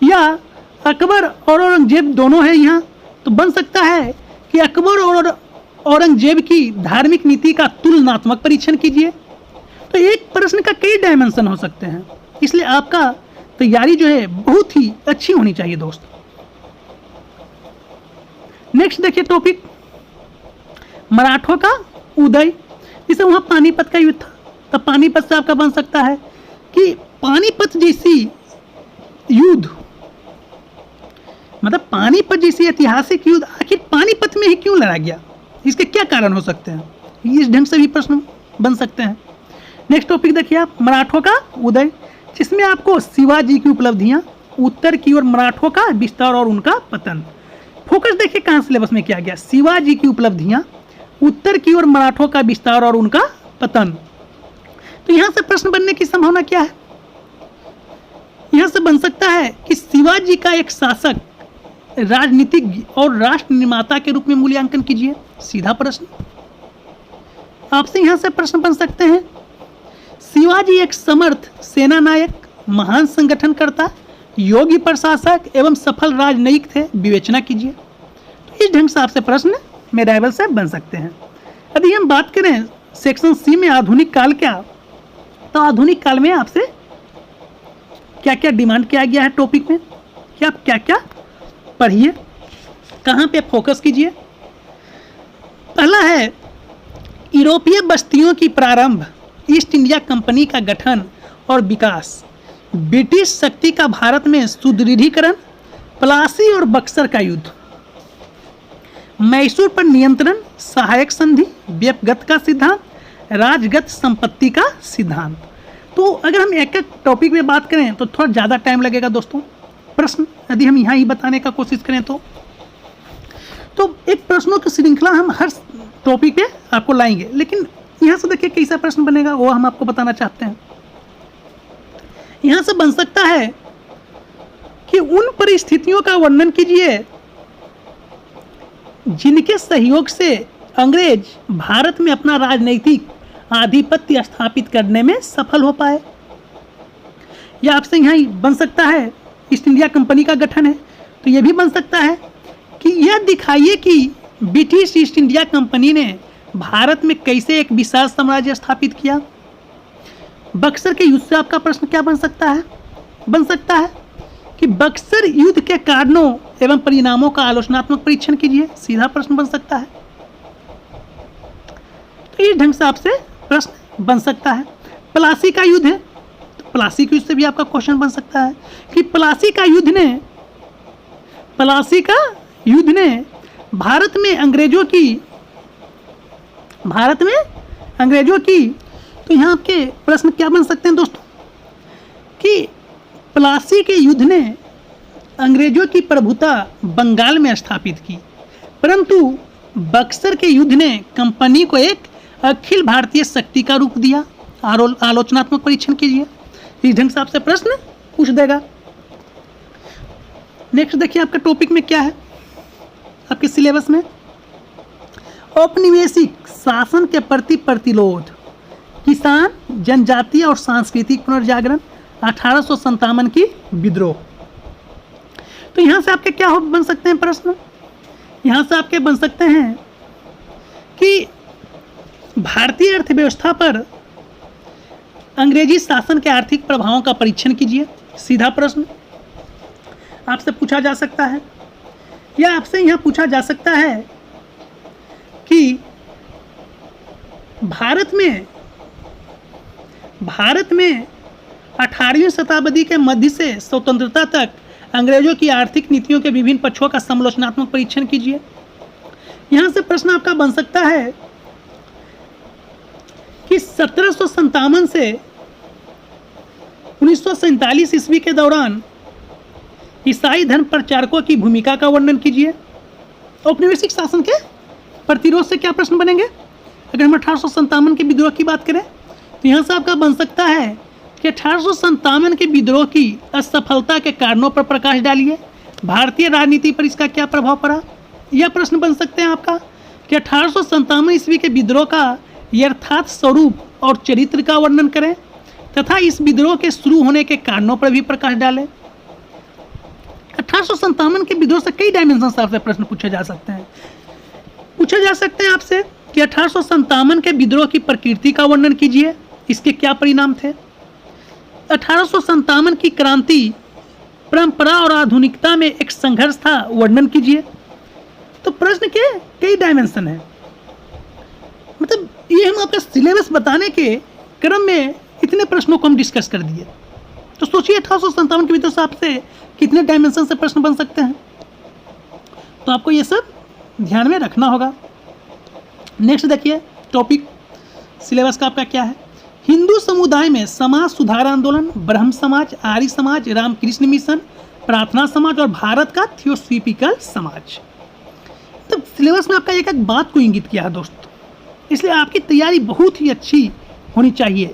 या अकबर और औरंगजेब दोनों है यहाँ, तो बन सकता है कि अकबर और औरंगजेब की धार्मिक नीति का तुलनात्मक परीक्षण कीजिए। तो एक प्रश्न का कई डायमेंशन हो सकते हैं, इसलिए आपका तैयारी जो है बहुत ही अच्छी होनी चाहिए दोस्त। नेक्स्ट देखिए टॉपिक मराठों का उदय, जैसे वहाँ पानीपत का युद्ध था, तब पानीपत से आपका बन सकता है कि पानीपत जैसी युद्ध, मतलब पानीपत जैसी ऐतिहासिक युद्ध आखिर पानीपत में ही क्यों लड़ा गया, इसके क्या कारण हो सकते हैं, इस ढंग से भी प्रश्न बन सकते हैं। नेक्स्ट टॉपिक देखिए आप मराठों का उदय, जिसमें आपको शिवाजी की उपलब्धियां, उत्तर की ओर मराठों का विस्तार और उनका पतन। फोकस देखिए कहाँ सिलेबस में किया गया, शिवाजी की उपलब्धियां, उत्तर की ओर मराठों का विस्तार और उनका पतन। तो यहाँ से प्रश्न बनने की संभावना क्या है? यहाँ से बन सकता है कि शिवाजी का एक शासक, राजनीतिज्ञ और राष्ट्र निर्माता के रूप में मूल्यांकन कीजिए, सीधा प्रश्न। आपसे यहाँ से प्रश्न बन सकते हैं, शिवाजी एक समर्थ सेना नायक, महान संगठनकर्ता, योगी प्रशासक एवं सफल राजनयिक थे, विवेचना कीजिए। तो इस ढंग से आपसे प्रश्न मेराइवल से बन सकते हैं। यदि हम बात करें सेक्शन सी में आधुनिक काल क्या, तो आधुनिक काल में आपसे क्या क्या डिमांड किया गया है टॉपिक में, कि आप क्या क्या पढ़िए, कहाँ पे फोकस कीजिए। पहला है यूरोपीय बस्तियों की प्रारंभ, ईस्ट इंडिया कंपनी का गठन और विकास, ब्रिटिश शक्ति का भारत में सुदृढ़ीकरण, प्लासी और बक्सर का युद्ध, मैसूर पर नियंत्रण, सहायक संधि, व्यक्तिगत का सिद्धांत, राजगत संपत्ति का सिद्धांत। तो अगर हम एक एक टॉपिक में बात करें तो थोड़ा ज़्यादा टाइम लगेगा दोस्तों। प्रश्न यदि हम यहाँ ही बताने का कोशिश करें तो एक प्रश्नों की श्रृंखला हम हर टॉपिक पे आपको लाएंगे, लेकिन यहाँ से देखिए कैसा प्रश्न बनेगा वो हम आपको बताना चाहते हैं। यहाँ से बन सकता है कि उन परिस्थितियों का वर्णन कीजिए जिनके सहयोग से अंग्रेज भारत में अपना राजनीतिक आधिपत्य स्थापित करने में सफल हो पाए। या आपसे यहाँ बन सकता है ईस्ट इंडिया कंपनी का गठन है, तो यह भी बन सकता है कि यह दिखाइए कि ब्रिटिश ईस्ट इंडिया कंपनी ने भारत में कैसे एक विशाल साम्राज्य स्थापित किया। बक्सर के युद्ध से आपका प्रश्न क्या बन सकता है? बन सकता है कि बक्सर युद्ध के कारणों एवं परिणामों का आलोचनात्मक परीक्षण कीजिए। सीधा प्रश्न बन सकता है। तो इस ढंग से आपसे प्रश्न बन सकता है। प्लासी का युद्ध है, तो प्लासी के युद्ध से भी आपका क्वेश्चन बन सकता है कि प्लासी का युद्ध ने भारत में अंग्रेजों की तो यहाँ आपके प्रश्न क्या बन सकते हैं दोस्तों कि प्लासी के युद्ध ने अंग्रेजों की प्रभुता बंगाल में स्थापित की, परंतु बक्सर के युद्ध ने कंपनी को एक अखिल भारतीय शक्ति का रूप दिया। आलोचनात्मक परीक्षण कीजिए। इस ढंग से आपसे प्रश्न पूछ देगा। नेक्स्ट देखिए आपका टॉपिक में क्या है आपके सिलेबस में, औपनिवेशिक शासन के प्रति प्रतिरोध, किसान, जनजातीय और सांस्कृतिक पुनर्जागरण, 1857 की विद्रोह। तो यहाँ से आपके क्या बन सकते हैं प्रश्न, यहाँ से आपके बन सकते हैं कि भारतीय अर्थव्यवस्था पर अंग्रेजी शासन के आर्थिक प्रभावों का परीक्षण कीजिए। सीधा प्रश्न आपसे पूछा जा सकता है। या आपसे यहाँ पूछा जा सकता है कि भारत में 18वीं शताब्दी के मध्य से स्वतंत्रता तक अंग्रेजों की आर्थिक नीतियों के विभिन्न पक्षों का समालोचनात्मक परीक्षण कीजिए। यहाँ से प्रश्न आपका बन सकता है कि 1757 से 1947 ईस्वी के दौरान ईसाई धर्म प्रचारकों की भूमिका का वर्णन कीजिए। औपनिवेशिक शासन के प्रतिरोध से क्या प्रश्न बनेंगे? अगर हम 1857 के विद्रोह की बात करें तो यहाँ से आपका बन सकता है कि 1857 के विद्रोह की असफलता के कारणों पर प्रकाश डालिए। भारतीय राजनीति पर इसका क्या प्रभाव पड़ा? यह प्रश्न बन सकते हैं आपका कि 1857 ईस्वी के विद्रोह का यथार्थ स्वरूप और चरित्र का वर्णन करें तथा इस विद्रोह के शुरू होने के कारणों पर भी प्रकाश डालें। 1857 के विद्रोह से कई डायमेंशन से आपसे प्रश्न पूछे जा सकते हैं। आपसे कि 1857 के विद्रोह की प्रकृति का वर्णन कीजिए, इसके क्या परिणाम थे। 1857 की क्रांति परंपरा और आधुनिकता में एक संघर्ष था, वर्णन कीजिए। तो प्रश्न के कई डायमेंशन है, मतलब ये हम आपका सिलेबस बताने के क्रम में इतने प्रश्नों को हम डिस्कस कर दिए। तो सोचिए 1857 के विद्रोह से आपसे कितने डायमेंशन से प्रश्न बन सकते हैं। तो आपको ये सब ध्यान में रखना होगा। नेक्स्ट देखिए टॉपिक सिलेबस का आपका क्या है। हिंदू समुदाय में समाज सुधार आंदोलन, ब्रह्म समाज, आर्य समाज, रामकृष्ण मिशन, प्रार्थना समाज और भारत का थियोसॉफिकल समाज। तो सिलेबस में आपका एक एक बात को इंगित किया है दोस्तों, इसलिए आपकी तैयारी बहुत ही अच्छी होनी चाहिए।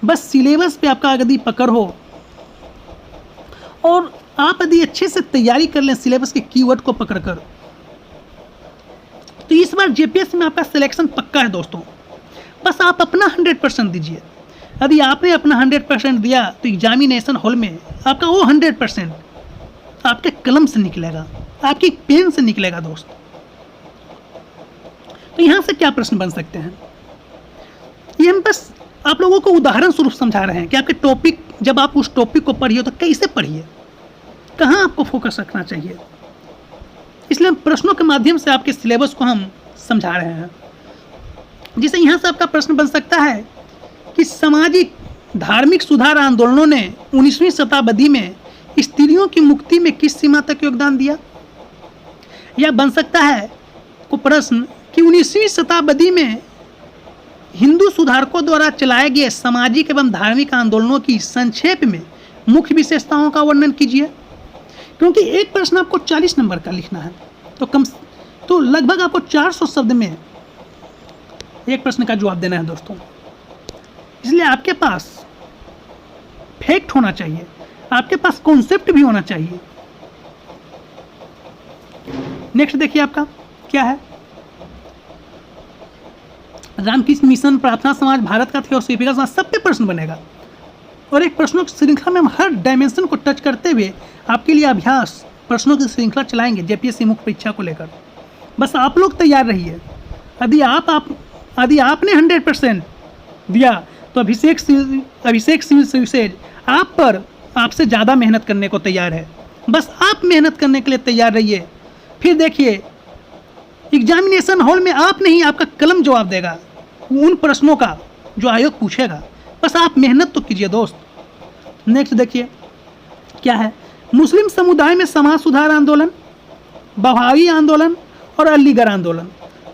बस सिलेबस पे आपका यदि पकड़ हो और आप यदि अच्छे से तैयारी कर लें सिलेबस के कीवर्ड को पकड़कर, तो इस बार जेपीएससी में आपका सिलेक्शन पक्का है दोस्तों। बस आप अपना 100% दीजिए। यदि आपने अपना 100% दिया तो एग्जामिनेशन हॉल में आपका वो 100% आपके कलम से निकलेगा, आपकी पेन से निकलेगा दोस्त। तो यहाँ से क्या प्रश्न बन सकते हैं, ये हम बस आप लोगों को उदाहरण स्वरूप समझा रहे हैं कि आपके टॉपिक, जब आप उस टॉपिक को पढ़िए तो कैसे पढ़िए, कहाँ आपको फोकस रखना चाहिए। इसलिए हम प्रश्नों के माध्यम से आपके सिलेबस को हम समझा रहे हैं। जिसे यहाँ से आपका प्रश्न बन सकता है कि सामाजिक धार्मिक सुधार आंदोलनों ने 19वीं शताब्दी में स्त्रियों की मुक्ति में किस सीमा तक योगदान दिया। यह बन सकता है को प्रश्न कि 19वीं शताब्दी में हिंदू सुधारकों द्वारा चलाए गए सामाजिक एवं धार्मिक आंदोलनों की संक्षेप में मुख्य विशेषताओं का वर्णन कीजिए। क्योंकि एक प्रश्न आपको 40 नंबर का लिखना है, तो लगभग आपको 400 शब्द में एक प्रश्न का जवाब देना है दोस्तों। इसलिए आपके पास फैक्ट होना चाहिए, आपके पास कॉन्सेप्ट भी होना चाहिए। नेक्स्ट देखिए आपका क्या है, रामकृष्ण मिशन, प्रार्थना समाज, भारत का थियोसॉफिकल समाज, सब पे प्रश्न बनेगा। और एक प्रश्नों की श्रृंखला में हम हर डायमेंशन को टच करते हुए आपके लिए अभ्यास प्रश्नों की श्रृंखला चलाएंगे जेपीएससी मुख्य परीक्षा को लेकर। बस आप लोग तैयार रहिए। यदि आपने 100% दिया तो अभिषेक सिविल सर्विसेज आप पर आपसे ज़्यादा मेहनत करने को तैयार है। बस आप मेहनत करने के लिए तैयार रहिए। फिर देखिए एग्जामिनेशन हॉल में आप नहीं, आपका कलम जवाब देगा उन प्रश्नों का जो आयोग पूछेगा। बस आप मेहनत तो कीजिए दोस्त। नेक्स्ट देखिए क्या है, मुस्लिम समुदाय में समाज सुधार आंदोलन, वहाबी आंदोलन और अलीगढ़ आंदोलन।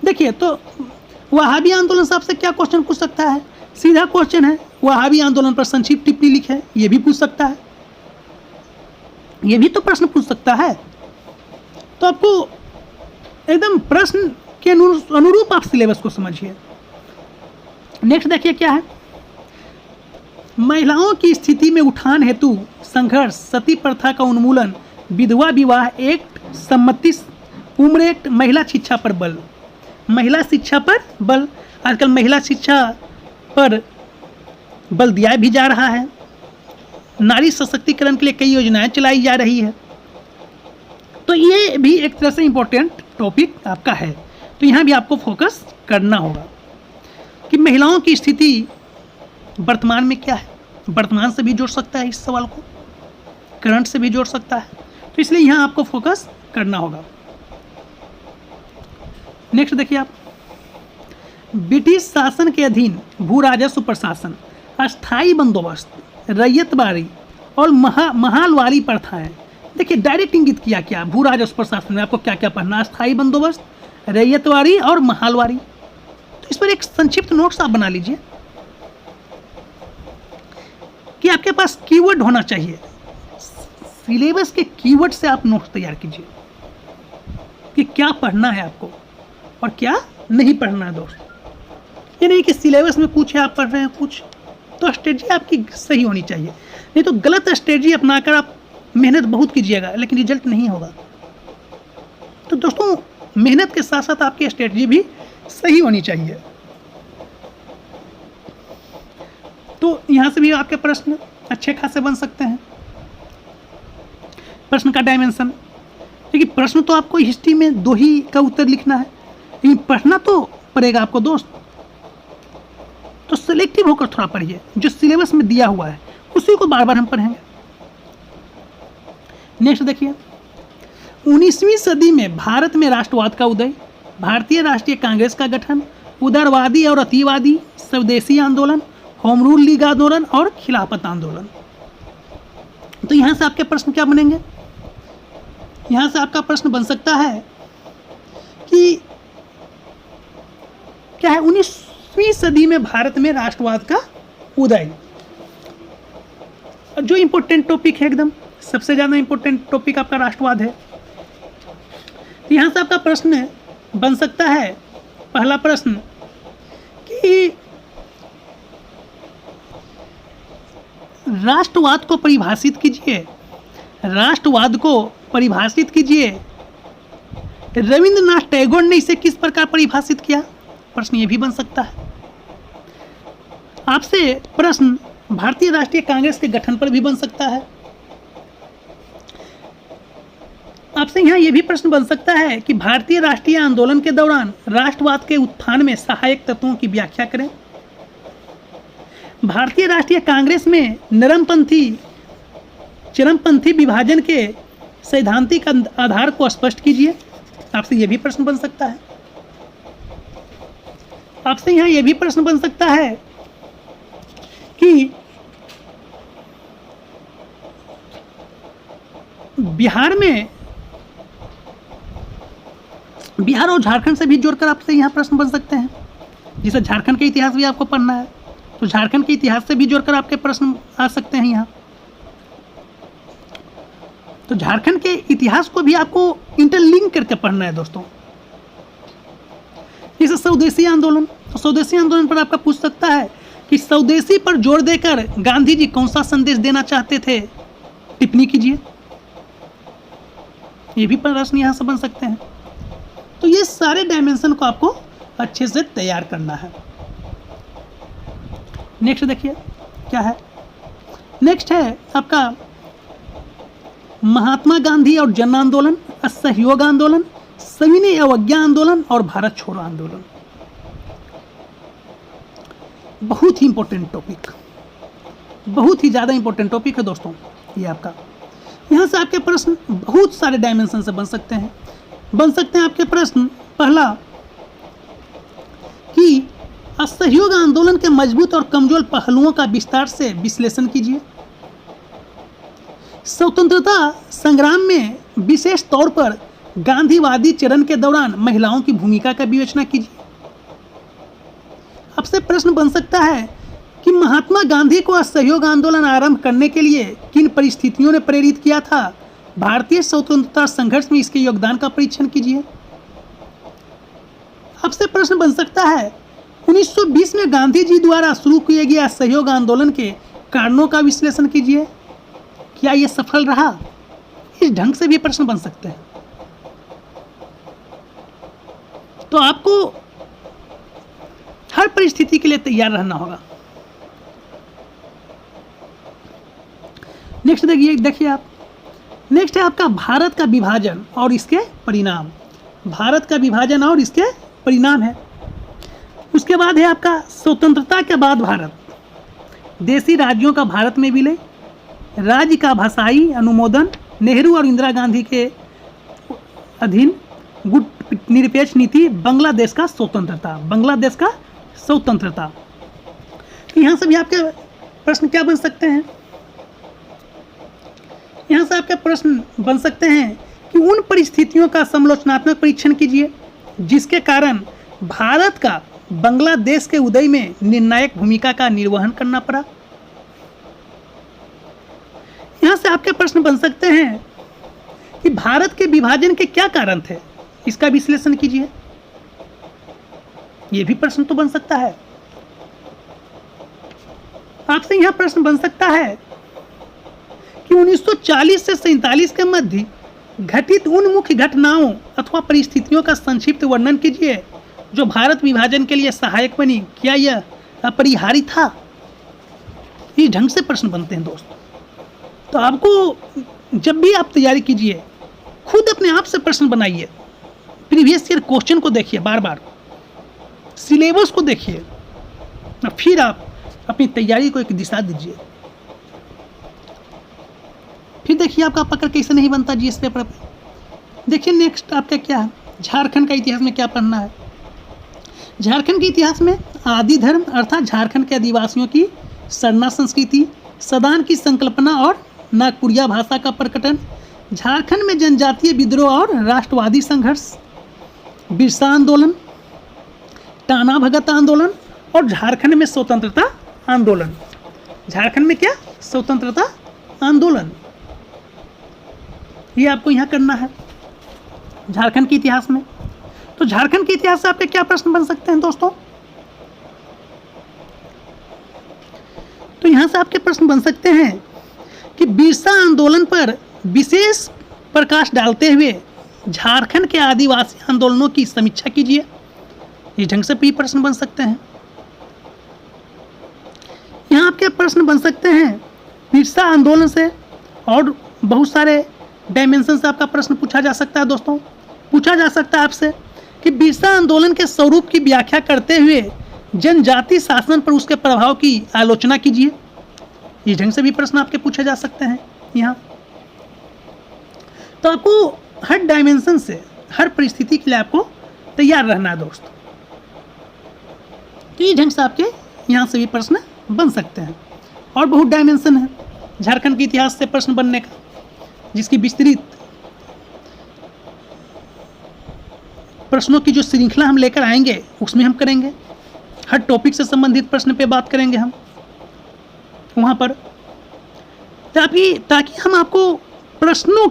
देखिए तो वहाबी आंदोलन से आपसे क्या क्वेश्चन पूछ सकता है, सीधा क्वेश्चन है, वहाबी आंदोलन पर संक्षिप्त टिप्पणी लिखे, ये भी पूछ सकता है, ये भी तो प्रश्न पूछ सकता है। तो आपको एकदम प्रश्न के अनुरूप आप सिलेबस को समझिए। नेक्स्ट देखिए क्या है, महिलाओं की स्थिति में उठान हेतु संघर्ष, सती प्रथा का उन्मूलन, विधवा विवाह एक्ट, सम्मति उम्र एक्ट, महिला शिक्षा पर बल। महिला शिक्षा पर बल, आजकल महिला शिक्षा पर बल दिया भी जा रहा है, नारी सशक्तिकरण के लिए कई योजनाएं चलाई जा रही है। तो ये भी एक तरह से इम्पोर्टेंट टॉपिक आपका है, तो यहाँ भी आपको फोकस करना होगा कि महिलाओं की स्थिति वर्तमान में क्या है। वर्तमान से भी जोड़ सकता है इस सवाल को, करंट से भी जोड़ सकता है, तो इसलिए यहाँ आपको फोकस करना होगा। नेक्स्ट देखिए आप, ब्रिटिश शासन के अधीन भू राजस्व प्रशासन, अस्थायी बंदोबस्त, रैयतवारी और महालवारी प्रथाएं। देखिए डायरेक्ट इंगित किया क्या भू राजस्व प्रशासन में आपको क्या क्या पढ़ना, अस्थायी बंदोबस्त, रैयतवारी और महालवारी। तो इस पर एक संक्षिप्त नोट्स आप बना लीजिए कि आपके पास कीवर्ड होना चाहिए। सिलेबस के कीवर्ड से आप नोट्स तैयार कीजिए कि क्या पढ़ना है आपको और क्या नहीं पढ़ना है दोस्त। ये नहीं कि सिलेबस में कुछ है आप पढ़ रहे हैं कुछ, तो स्ट्रेटजी आपकी सही होनी चाहिए, नहीं तो गलत स्ट्रेटजी अपनाकर आप मेहनत बहुत कीजिएगा लेकिन रिजल्ट नहीं होगा। तो दोस्तों मेहनत के साथ साथ आपकी स्ट्रेटजी भी सही होनी चाहिए। तो यहाँ से भी आपके प्रश्न अच्छे खासे बन सकते हैं। प्रश्न का डायमेंशन, देखिए प्रश्न तो आपको हिस्ट्री में 2 ही का उत्तर लिखना है, लेकिन पढ़ना तो पड़ेगा आपको दोस्त। तो सिलेक्टिव होकर थोड़ा पढ़िए, जो सिलेबस में दिया हुआ है उसी को बार बार हम पढ़ेंगे। नेक्स्ट देखिए, 19वीं सदी में भारत में राष्ट्रवाद का उदय, भारतीय राष्ट्रीय कांग्रेस का गठन, उदारवादी और अतिवादी, स्वदेशी आंदोलन, होम रूल लीग आंदोलन और खिलाफत आंदोलन। तो यहां से आपके प्रश्न क्या बनेंगे, यहां से आपका प्रश्न बन सकता है कि क्या है 19वीं सदी में भारत में राष्ट्रवाद का उदय। जो इंपॉर्टेंट टॉपिक है एकदम सबसे ज़्यादा इंपॉर्टेंट टॉपिक आपका राष्ट्रवाद है। तो यहाँ से आपका प्रश्न बन सकता है, पहला प्रश्न कि राष्ट्रवाद को परिभाषित कीजिए, राष्ट्रवाद को परिभाषित कीजिए, रविंद्रनाथ टैगोर ने इसे किस प्रकार परिभाषित किया। प्रश्न ये भी बन सकता है। आपसे प्रश्न भारतीय राष्ट्रीय कांग्रेस के गठन पर भी बन सकता है। आपसे यहाँ यह भी प्रश्न बन सकता है कि भारतीय राष्ट्रीय आंदोलन के दौरान राष्ट्रवाद के उत्थान में सहायक तत्वों की व्याख्या करें। भारतीय राष्ट्रीय कांग्रेस में नरमपंथी चरमपंथी विभाजन के सैद्धांतिक आधार को स्पष्ट कीजिए। आपसे यह भी प्रश्न बन सकता है। आपसे यहाँ यह भी प्रश्न बन सकता है कि बिहार और झारखंड से भी जोड़कर आपसे यहाँ प्रश्न बन सकते हैं। जिसे झारखंड का इतिहास भी आपको पढ़ना है तो झारखंड के इतिहास से भी जोड़कर आपके प्रश्न आ सकते हैं यहाँ। तो झारखंड के इतिहास को भी आपको इंटरलिंक करके पढ़ना है दोस्तों। जैसे स्वदेशी आंदोलन, तो स्वदेशी आंदोलन पर आपका पूछ सकता है कि स्वदेशी पर जोर देकर गांधी जी कौन सा संदेश देना चाहते थे, टिप्पणी कीजिए। ये भी प्रश्न यहाँ से बन सकते हैं। तो ये सारे डायमेंशन को आपको अच्छे से तैयार करना है। नेक्स्ट देखिए क्या है, नेक्स्ट है आपका महात्मा गांधी और जन आंदोलन, असहयोग आंदोलन, सविनय अवज्ञा आंदोलन और भारत छोड़ो आंदोलन। बहुत ही इंपॉर्टेंट टॉपिक, बहुत ही ज़्यादा इंपॉर्टेंट टॉपिक है दोस्तों ये आपका। यहाँ से आपके प्रश्न बहुत सारे डायमेंशन से बन सकते हैं। आपके प्रश्न पहला कि असहयोग आंदोलन के मजबूत और कमजोर पहलुओं का विस्तार से विश्लेषण कीजिए। स्वतंत्रता संग्राम में विशेष तौर पर गांधीवादी चरण के दौरान महिलाओं की भूमिका का विवेचना कीजिए। आपसे प्रश्न बन सकता है कि महात्मा गांधी को असहयोग आंदोलन आरंभ करने के लिए किन परिस्थितियों ने प्रेरित किया था? भारतीय स्वतंत्रता संघर्ष में इसके योगदान का परीक्षण कीजिए। आपसे प्रश्न बन सकता है 1920 में गांधी जी द्वारा शुरू किए गए असहयोग आंदोलन के कारणों का विश्लेषण कीजिए। क्या यह सफल रहा? इस ढंग से भी प्रश्न बन सकते हैं। तो आपको हर परिस्थिति के लिए तैयार रहना होगा। नेक्स्ट देखिए आप, नेक्स्ट है आपका भारत का विभाजन और इसके परिणाम। भारत का विभाजन और इसके परिणाम है। उसके बाद है आपका स्वतंत्रता के बाद भारत, देशी राज्यों का भारत में विलय, राज्य का भाषाई अनुमोदन, नेहरू और इंदिरा गांधी के अधीन गुट निरपेक्ष नीति, बांग्लादेश का स्वतंत्रता, बांग्लादेश का स्वतंत्रता। यहाँ से भी आपके प्रश्न क्या बन सकते हैं? यहाँ से आपके प्रश्न बन सकते हैं कि उन परिस्थितियों का समालोचनात्मक परीक्षण कीजिए जिसके कारण भारत का बांग्लादेश के उदय में निर्णायक भूमिका का निर्वहन करना पड़ा। यहाँ से आपके प्रश्न बन सकते हैं कि भारत के विभाजन के क्या कारण थे, इसका विश्लेषण कीजिए। यह भी प्रश्न तो बन सकता है। आपसे यह प्रश्न बन सकता है कि 1940 से 47 के मध्य घटित उन मुख्य घटनाओं अथवा परिस्थितियों का संक्षिप्त वर्णन कीजिए जो भारत विभाजन के लिए सहायक बनी। क्या यह अपरिहार्य था? इस ढंग से प्रश्न बनते हैं दोस्तों। तो आपको जब भी आप तैयारी कीजिए, खुद अपने आप से प्रश्न बनाइए, प्रीवियस ईयर क्वेश्चन को देखिए, बार बार सिलेबस को देखिए, फिर आप अपनी तैयारी को एक दिशा दीजिए। फिर देखिए आपका पकड़ कैसे नहीं बनता जीएस पेपर पे। देखिए नेक्स्ट आपका क्या है, झारखंड का इतिहास में क्या पढ़ना है। झारखंड के इतिहास में आदि धर्म अर्थात झारखंड के आदिवासियों की सरना संस्कृति, सदान की संकल्पना और नागपुरिया भाषा का प्रकटन, झारखंड में जनजातीय विद्रोह और राष्ट्रवादी संघर्ष, बिरसा आंदोलन, टाना भगत आंदोलन और झारखंड में स्वतंत्रता आंदोलन। झारखंड में क्या? स्वतंत्रता आंदोलन। ये आपको यहाँ करना है झारखंड के इतिहास में। तो झारखंड के इतिहास से आपके क्या प्रश्न बन सकते हैं दोस्तों? तो यहाँ से आपके प्रश्न बन सकते हैं कि बिरसा आंदोलन पर विशेष प्रकाश डालते हुए झारखंड के आदिवासी आंदोलनों की समीक्षा कीजिए। इस ढंग से भी प्रश्न बन सकते हैं। यहाँ आपके प्रश्न बन सकते हैं बिरसा आंदोलन से, और बहुत सारे डायमेंशन से आपका प्रश्न पूछा जा सकता है दोस्तों। पूछा जा सकता है आपसे कि बिरसा आंदोलन के स्वरूप की व्याख्या करते हुए जनजाति शासन पर उसके प्रभाव की आलोचना कीजिए। इस ढंग से भी प्रश्न आपके पूछे जा सकते हैं यहाँ। तो आपको हर डायमेंशन से, हर परिस्थिति के लिए आपको तैयार रहना है दोस्तों। तो इस ढंग से आपके यहाँ से भी प्रश्न बन सकते हैं। और बहुत डायमेंशन है झारखंड के इतिहास से प्रश्न बनने का, जिसकी विस्तृत प्रश्नों की जो श्रृंखला हम लेकर आएंगे उसमें हम करेंगे। हर टॉपिक से संबंधित प्रश्न पे बात करेंगे हम वहाँ पर, ताकि हम आपको प्रश्नों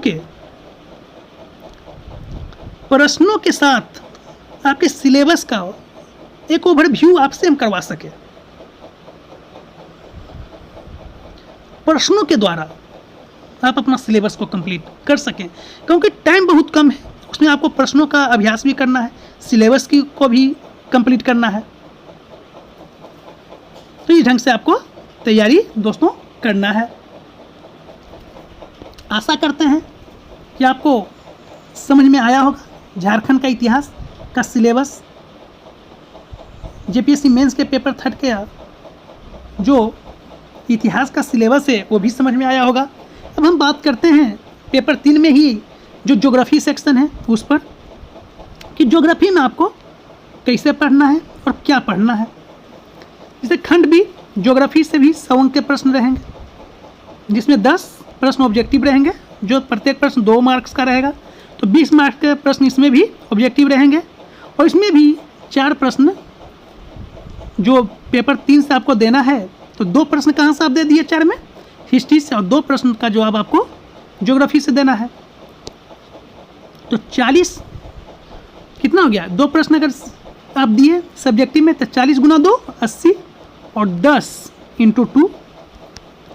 के साथ आपके सिलेबस का एक ओवरव्यू आपसे हम करवा सके। प्रश्नों के द्वारा आप अपना सिलेबस को कंप्लीट कर सकें, क्योंकि टाइम बहुत कम है। उसमें आपको प्रश्नों का अभ्यास भी करना है, सिलेबस को भी कंप्लीट करना है। तो इस ढंग से आपको तैयारी दोस्तों करना है। आशा करते हैं कि आपको समझ में आया होगा झारखंड का इतिहास का सिलेबस। जेपीएससी मेंस के पेपर 3 के जो इतिहास का सिलेबस है वो भी समझ में आया होगा। अब हम बात करते हैं पेपर 3 में ही जो ज्योग्राफी सेक्शन है उस पर, कि ज्योग्राफी में आपको कैसे पढ़ना है और क्या पढ़ना है। जैसे खंड बी ज्योग्राफी से भी 100 अंक के प्रश्न रहेंगे, जिसमें 10 प्रश्न ऑब्जेक्टिव रहेंगे, जो प्रत्येक प्रश्न 2 मार्क्स का रहेगा, तो 20 मार्क्स के प्रश्न इसमें भी ऑब्जेक्टिव रहेंगे। और इसमें भी 4 प्रश्न जो पेपर 3 से आपको देना है, तो 2 प्रश्न कहाँ से आप दे दिए 4 में, हिस्ट्री से, और 2 प्रश्न का जवाब आपको ज्योग्राफी से देना है। तो 40 कितना हो गया, 2 प्रश्न अगर आप दिए सब्जेक्टिव में, तो 40 गुना 2 80, और 10 इंटू 2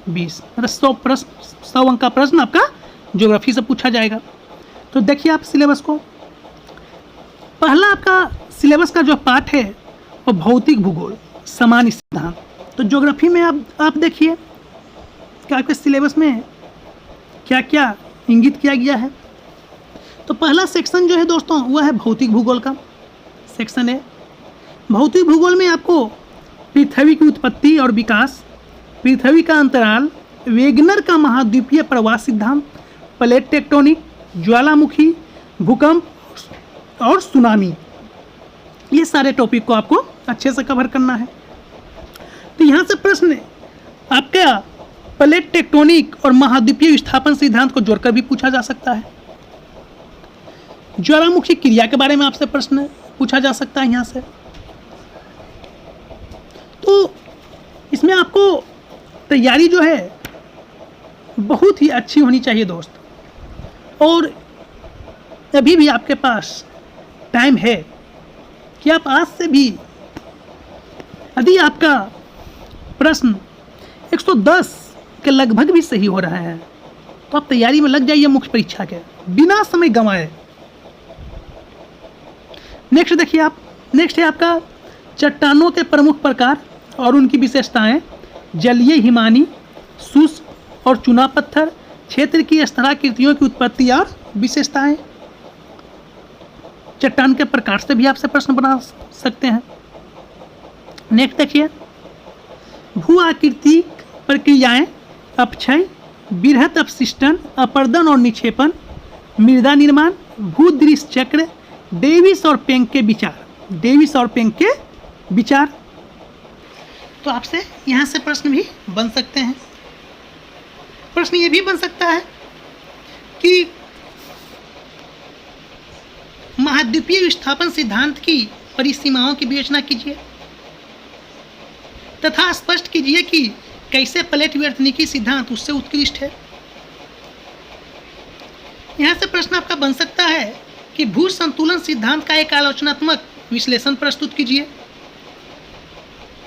20, मतलब 100 प्रश्न, 100 अंक का प्रश्न आपका ज्योग्राफी से पूछा जाएगा। तो देखिए आप सिलेबस को, पहला आपका सिलेबस का जो पार्ट है वो भौतिक भूगोल सामान्य सिद्धांत। तो ज्योग्राफी में आप देखिए कि आपके सिलेबस में क्या क्या इंगित किया गया है। तो पहला सेक्शन जो है दोस्तों वह है भौतिक भूगोल का सेक्शन है। भौतिक भूगोल में आपको पृथ्वी की उत्पत्ति और विकास, पृथ्वी का अंतराल, वेगनर का महाद्वीपीय प्रवास सिद्धांत, प्लेट टेक्टोनिक, ज्वालामुखी, भूकंप और सुनामी, ये सारे टॉपिक को आपको अच्छे से कवर करना है। तो यहाँ से प्रश्न आपका प्लेट टेक्टोनिक और महाद्वीपीय विस्थापन सिद्धांत को जोड़कर भी पूछा जा सकता है। ज्वालामुखी क्रिया के बारे में आपसे प्रश्न पूछा जा सकता है यहाँ से। तो इसमें आपको तैयारी जो है बहुत ही अच्छी होनी चाहिए दोस्त, और अभी भी आपके पास टाइम है कि आप आज से भी, यदि आपका प्रश्न 110 के लगभग भी सही हो रहा है, तो आप तैयारी में लग जाइए मुख्य परीक्षा के बिना समय गंवाए। नेक्स्ट देखिए आप, नेक्स्ट है आपका चट्टानों के प्रमुख प्रकार और उनकी विशेषताएं, जलीय, हिमानी, शुष्क और चुना पत्थर, क्षेत्र की स्तराकृतियों की उत्पत्ति और विशेषताएं। चट्टान के प्रकार से भी आपसे प्रश्न बना सकते हैं। नेक्स्ट देखिए भू आकृतिक प्रक्रियाएं, अपक्षय, बृहत अपशिष्टन, अपर्दन और निक्षेपण, मृदा निर्माण, भूदृश्य चक्र, डेविस और पेंग के विचार, डेविस और पेंग के विचार। तो आपसे यहाँ से प्रश्न भी बन सकते हैं। प्रश्न ये भी बन सकता है कि महाद्वीपीय विस्थापन सिद्धांत की परिसीमाओं की विवेचना कीजिए तथा स्पष्ट कीजिए कि कैसे प्लेट व्यर्थनिकी सिद्धांत उससे उत्कृष्ट है। यहाँ से प्रश्न आपका बन सकता है कि भू संतुलन सिद्धांत का एक आलोचनात्मक विश्लेषण प्रस्तुत कीजिए।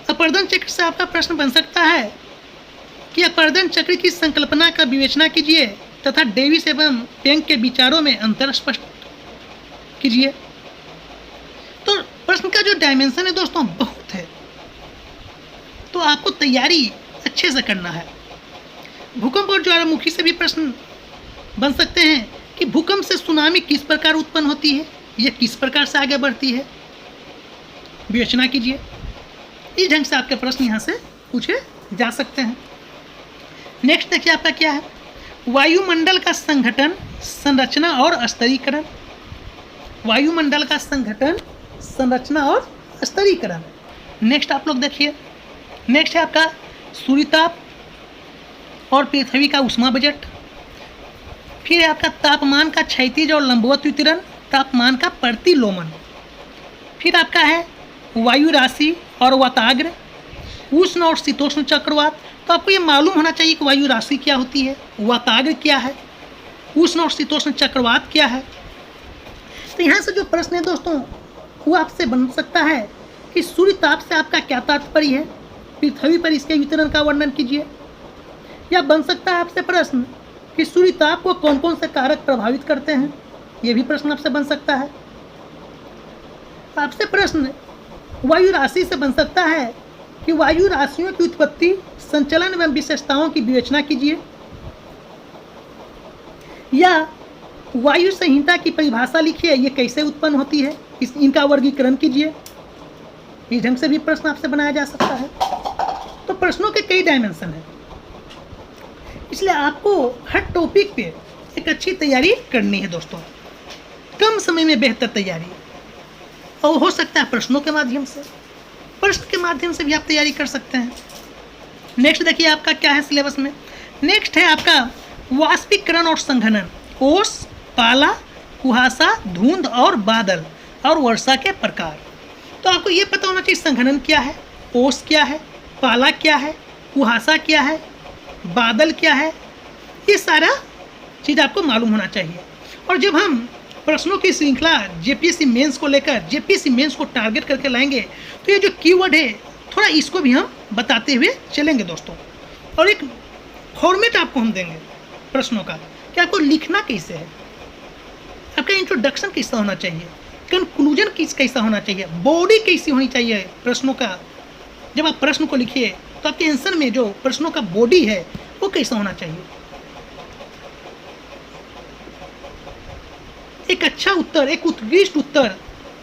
अपर्दन चक्र से आपका प्रश्न बन सकता है कि अपर्दन चक्र की संकल्पना का विवेचना कीजिए तथा डेविस एवं पेंग के विचारों में अंतर स्पष्ट कीजिए। तो प्रश्न का जो डायमेंशन है दोस्तों बहुत है, तो आपको तैयारी अच्छे से करना है। भूकंप और ज्वालामुखी से भी प्रश्न बन सकते हैं कि भूकंप से सुनामी किस प्रकार उत्पन्न होती है, यह किस प्रकार से आगे बढ़ती है, विवेचना कीजिए। इस ढंग से आपके प्रश्न यहाँ से पूछे जा सकते हैं। नेक्स्ट देखिए आपका क्या है, वायुमंडल का संगठन, संरचना और स्तरीकरण। वायुमंडल का संगठन, संरचना और स्तरीकरण। नेक्स्ट आप लोग देखिए, नेक्स्ट है आपका सूर्यताप और पृथ्वी का उष्मा बजट। फिर है आपका तापमान का क्षैतिज और लंबवत वितरण, तापमान का प्रतिलोमन। फिर आपका है वायु राशि और वाताग्र, उष्ण और शीतोष्ण चक्रवात। तो आपको ये मालूम होना चाहिए कि वायु राशि क्या होती है, वाताग्र क्या है, उष्ण और शीतोष्ण चक्रवात क्या है। तो यहाँ से जो प्रश्न है दोस्तों वो आपसे बन सकता है कि सूर्य ताप से आपका क्या तात्पर्य है, पृथ्वी पर इसके वितरण का वर्णन कीजिए। या बन सकता है आपसे प्रश्न कि सूर्य ताप को कौन कौन से कारक प्रभावित करते हैं, ये भी प्रश्न आपसे बन सकता है। आपसे प्रश्न वायु राशि से बन सकता है कि वायु राशियों की उत्पत्ति, संचलन एवं विशेषताओं की विवेचना कीजिए। या वायु संहिता की परिभाषा लिखिए, ये कैसे उत्पन्न होती है, इनका वर्गीकरण कीजिए। इस ढंग से भी प्रश्न आपसे बनाया जा सकता है। तो प्रश्नों के कई डायमेंशन हैं, इसलिए आपको हर टॉपिक पे एक अच्छी तैयारी करनी है दोस्तों, कम समय में बेहतर तैयारी, और हो सकता है प्रश्नों के माध्यम से, प्रश्न के माध्यम से भी आप तैयारी कर सकते हैं। नेक्स्ट देखिए आपका क्या है सिलेबस में। नेक्स्ट है आपका वाष्पीकरण और संघनन, ओस, पाला, कुहासा, धुंध और बादल और वर्षा के प्रकार। तो आपको ये पता होना चाहिए संघनन क्या है, ओस क्या है, पाला क्या है, कुहासा क्या है, बादल क्या है, ये सारा चीज़ आपको मालूम होना चाहिए। और जब हम प्रश्नों की श्रृंखला जेपीएससी मेंस को लेकर जेपीएससी मेंस को टारगेट करके लाएंगे तो ये जो कीवर्ड है थोड़ा इसको भी हम बताते हुए चलेंगे दोस्तों। और एक फॉर्मेट आपको हम देंगे प्रश्नों का कि आपको लिखना कैसे है, आपका इंट्रोडक्शन कैसा होना चाहिए, कंक्लूजन कैसा होना चाहिए, बॉडी कैसी होनी चाहिए प्रश्नों का। जब आप प्रश्न को लिखिए तो आपके आंसर में जो प्रश्नों का बॉडी है वो कैसा होना चाहिए, एक अच्छा उत्तर, एक उत्कृष्ट उत्तर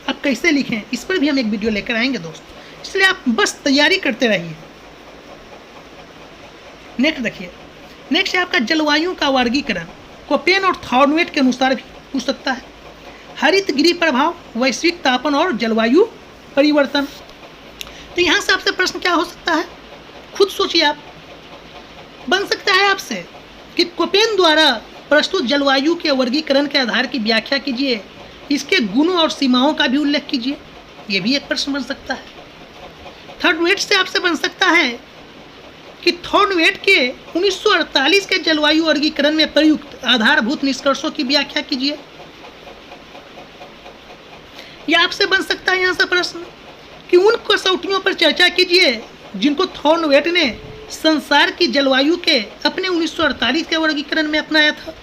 आप कैसे लिखें, इस पर भी हम एक वीडियो लेकर आएंगे दोस्तों। इसलिए आप बस तैयारी करते रहिए। नेक्स्ट देखिए, नेक्स्ट है आपका जलवायु का वर्गीकरण, कोपेन और थॉर्नवेट के अनुसार भी पूछ सकता है। हरित गृह प्रभाव, वैश्विक तापन और जलवायु परिवर्तन। तो यहाँ से आपसे प्रश्न क्या हो सकता है, खुद सोचिए आप। बन सकता है आपसे कि कोपेन द्वारा प्रस्तुत जलवायु के वर्गीकरण के आधार की व्याख्या कीजिए, इसके गुणों और सीमाओं का भी उल्लेख कीजिए, ये भी एक प्रश्न बन सकता है। थॉर्नवेट से आपसे बन सकता है कि थॉर्नवेट के 1948 के जलवायु वर्गीकरण में प्रयुक्त आधारभूत निष्कर्षों की व्याख्या कीजिए। या आपसे बन सकता है यहाँ से प्रश्न कि उन कसौटियों पर चर्चा कीजिए जिनको थॉर्नवेट ने संसार की जलवायु के अपने 1948 के वर्गीकरण में अपनाया था।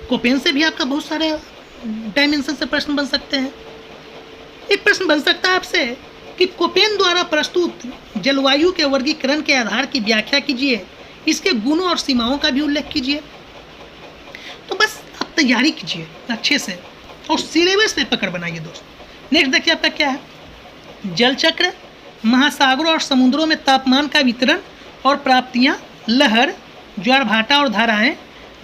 कोपेन से भी आपका बहुत सारे डायमेंशन से प्रश्न बन सकते हैं। एक प्रश्न बन सकता है आपसे कि कोपेन द्वारा प्रस्तुत जलवायु के वर्गीकरण के आधार की व्याख्या कीजिए, इसके गुणों और सीमाओं का भी उल्लेख कीजिए। तो बस आप तैयारी कीजिए अच्छे से और सिलेबस पे पकड़ बनाइए दोस्त। नेक्स्ट देखिए आपका क्या है, जल चक्र, महासागरों और समुद्रों में तापमान का वितरण और प्राप्तियां, लहर, ज्वार भाटा और धाराएं,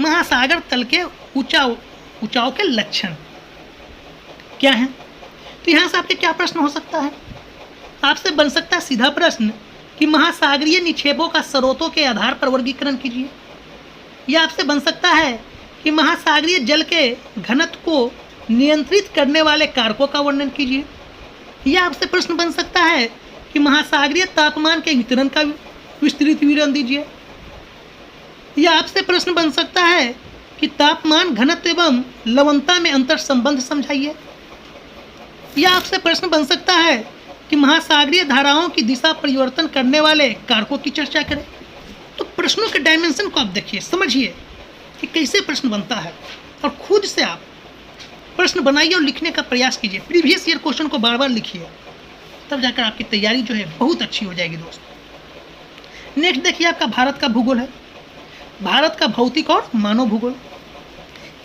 महासागर तल के ऊंचाव के लक्षण क्या हैं। तो यहाँ से आपके क्या प्रश्न हो सकता है, आपसे बन सकता है सीधा प्रश्न कि महासागरीय निक्षेपों का स्रोतों के आधार पर वर्गीकरण कीजिए। या आपसे बन सकता है कि महासागरीय जल के घनत्व को नियंत्रित करने वाले कारकों का वर्णन कीजिए। या आपसे प्रश्न बन सकता है कि महासागरीय तापमान के वितरण का विस्तृत विवरण दीजिए। या आपसे प्रश्न बन सकता है कि तापमान, घनत्व एवं लवणता में अंतर संबंध समझाइए। या आपसे प्रश्न बन सकता है कि महासागरीय धाराओं की दिशा परिवर्तन करने वाले कारकों की चर्चा करें। तो प्रश्नों के डायमेंशन को आप देखिए, समझिए कि कैसे प्रश्न बनता है और खुद से आप प्रश्न बनाइए और लिखने का प्रयास कीजिए। प्रीवियस ईयर क्वेश्चन को बार बार लिखिए, तब जाकर आपकी तैयारी जो है बहुत अच्छी हो जाएगी दोस्त। नेक्स्ट देखिए आपका भारत का भूगोल है, भारत का भौतिक और मानव भूगोल।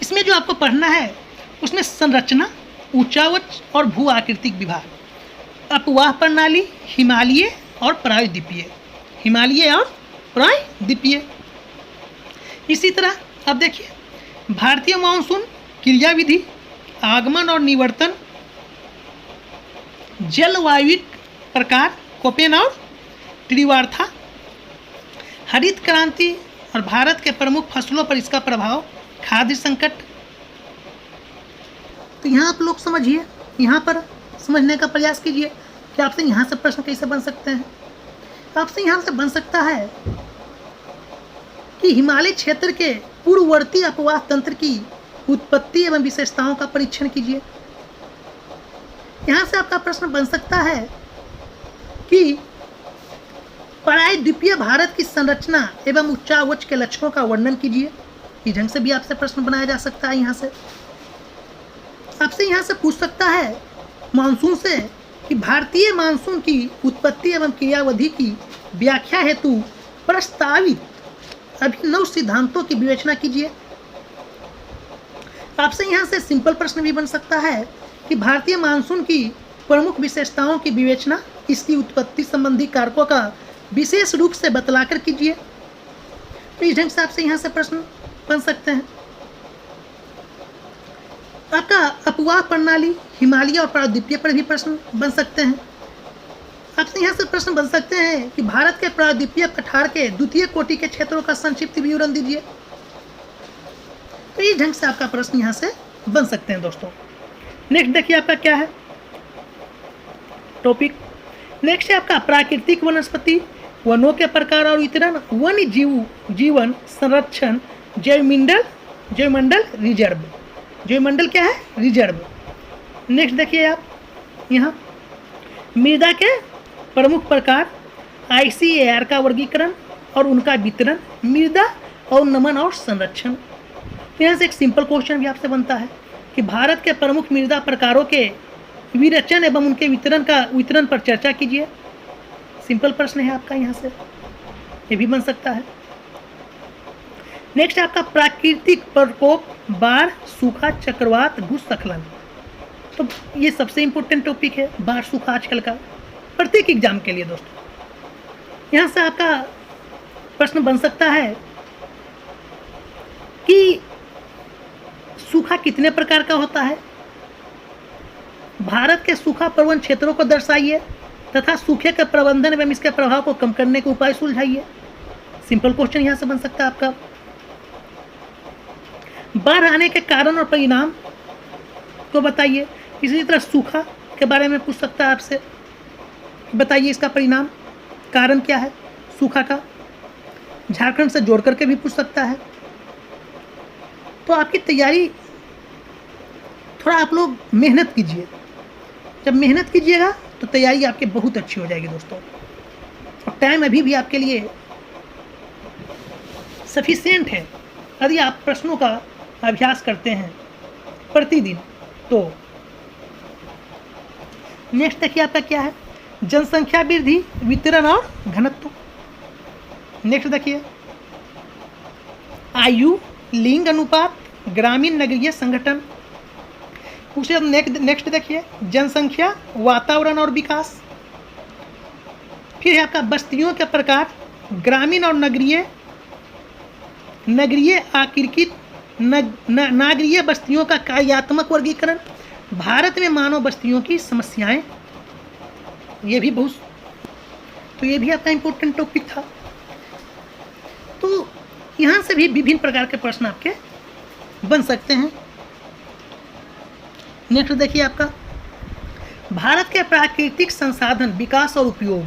इसमें जो आपको पढ़ना है उसमें संरचना, ऊंचावच और भू आकृतिक विभाग, अपवाह प्रणाली, हिमालय और प्रायद्वीपीय, हिमालय और प्रायद्वीपीय। इसी तरह अब देखिए भारतीय मानसून, क्रियाविधि, आगमन और निवर्तन, जलवायु प्रकार, कोपेन और त्रिवार्था, हरित क्रांति और भारत के प्रमुख फसलों पर इसका प्रभाव, खाद्य संकट। तो यहाँ आप लोग समझिए, यहाँ पर समझने का प्रयास कीजिए कि आपसे यहाँ से प्रश्न कैसे बन सकते हैं। आपसे यहाँ से बन सकता है कि हिमालय क्षेत्र के पूर्ववर्ती अपवाह तंत्र की उत्पत्ति एवं विशेषताओं का परीक्षण कीजिए। यहाँ से आपका प्रश्न बन सकता है कि प्रायद्वीपीय भारत की संरचना एवं उच्चावच के लक्षणों का वर्णन कीजिए। इस ढंग से भी आपसे प्रश्न बनाया जा सकता है। यहाँ से आपसे यहाँ से पूछ सकता है मानसून से कि भारतीय मानसून की उत्पत्ति एवं क्रियाविधि की व्याख्या हेतु प्रस्तावित अभिनव सिद्धांतों की विवेचना कीजिए। आपसे यहाँ से सिंपल प्रश्न भी बन सकता है कि भारतीय मानसून की प्रमुख विशेषताओं की विवेचना, इसकी उत्पत्ति संबंधी कारकों का विशेष रूप से बतलाकर कीजिए। तो इस ढंग से आपसे यहाँ से प्रश्न बन सकते हैं। आपका अपवाह प्रणाली, हिमालय और प्रायद्वीपीय पर भी प्रश्न बन सकते हैं। आपसे यहाँ से प्रश्न बन सकते हैं कि भारत के प्रायद्वीपीय पठार के द्वितीय कोटि के क्षेत्रों का संक्षिप्त विवरण दीजिए। तो इस ढंग से आपका प्रश्न यहाँ से बन सकते हैं दोस्तों। नेक्स्ट देखिए आपका क्या है टॉपिक। नेक्स्ट है आपका प्राकृतिक वनस्पति, वनों के प्रकार और वितरण, वन्य जीवन संरक्षण, जैवमंडल रिजर्व। जैवमंडल क्या है? रिजर्व। नेक्स्ट देखिए आप यहाँ मृदा के प्रमुख प्रकार, ICAR का वर्गीकरण और उनका वितरण, मृदा और नमन और संरक्षण। तो यहाँ से एक सिंपल क्वेश्चन भी आपसे बनता है कि भारत के प्रमुख मृदा प्रकारों के विरचन एवं उनके वितरण पर चर्चा कीजिए। सिंपल प्रश्न है आपका यहाँ से, ये भी बन सकता है। नेक्स्ट आपका प्राकृतिक प्रकोप, बाढ़, सूखा, चक्रवात, भूस्खलन। तो ये सबसे इम्पोर्टेंट टॉपिक है, बाढ़ सूखा आजकल का प्रत्येक एग्जाम के लिए दोस्तों। यहाँ से आपका प्रश्न बन सकता है कि सूखा कितने प्रकार का होता है, भारत के सूखा प्रवण क्षेत्रों को दर्शाइए तथा सूखे के प्रबंधन एवं इसके प्रभाव को कम करने के उपाय सुलझाइए। सिंपल क्वेश्चन यहाँ से बन सकता है आपका। बाढ़ आने के कारण और परिणाम को बताइए। इसी तरह सूखा के बारे में पूछ सकता है आपसे, बताइए इसका परिणाम, कारण क्या है सूखा का। झारखंड से जोड़ करके भी पूछ सकता है। तो आपकी तैयारी थोड़ा आप लोग मेहनत कीजिए। जब मेहनत कीजिएगा तो तैयारी आपकी बहुत अच्छी हो जाएगी दोस्तों। और टाइम अभी भी आपके लिए सफिशिएंट है यदि आप प्रश्नों का अभ्यास करते हैं प्रतिदिन। तो नेक्स्ट देखिए आपका क्या है, जनसंख्या वृद्धि, वितरण और घनत्व। नेक्स्ट देखिए आयु, लिंग अनुपात, ग्रामीण नगरीय संगठन। उसे नेक्स्ट देखिए जनसंख्या, वातावरण और विकास। फिर है आपका बस्तियों के प्रकार, ग्रामीण और नगरीय आकृतिक नागरीय बस्तियों का कार्यात्मक वर्गीकरण, भारत में मानव बस्तियों की समस्याएं। ये भी आपका इम्पोर्टेंट टॉपिक था। तो यहाँ से भी विभिन्न प्रकार के प्रश्न आपके बन सकते हैं। नेक्स्ट देखिए आपका भारत के प्राकृतिक संसाधन, विकास और उपयोग।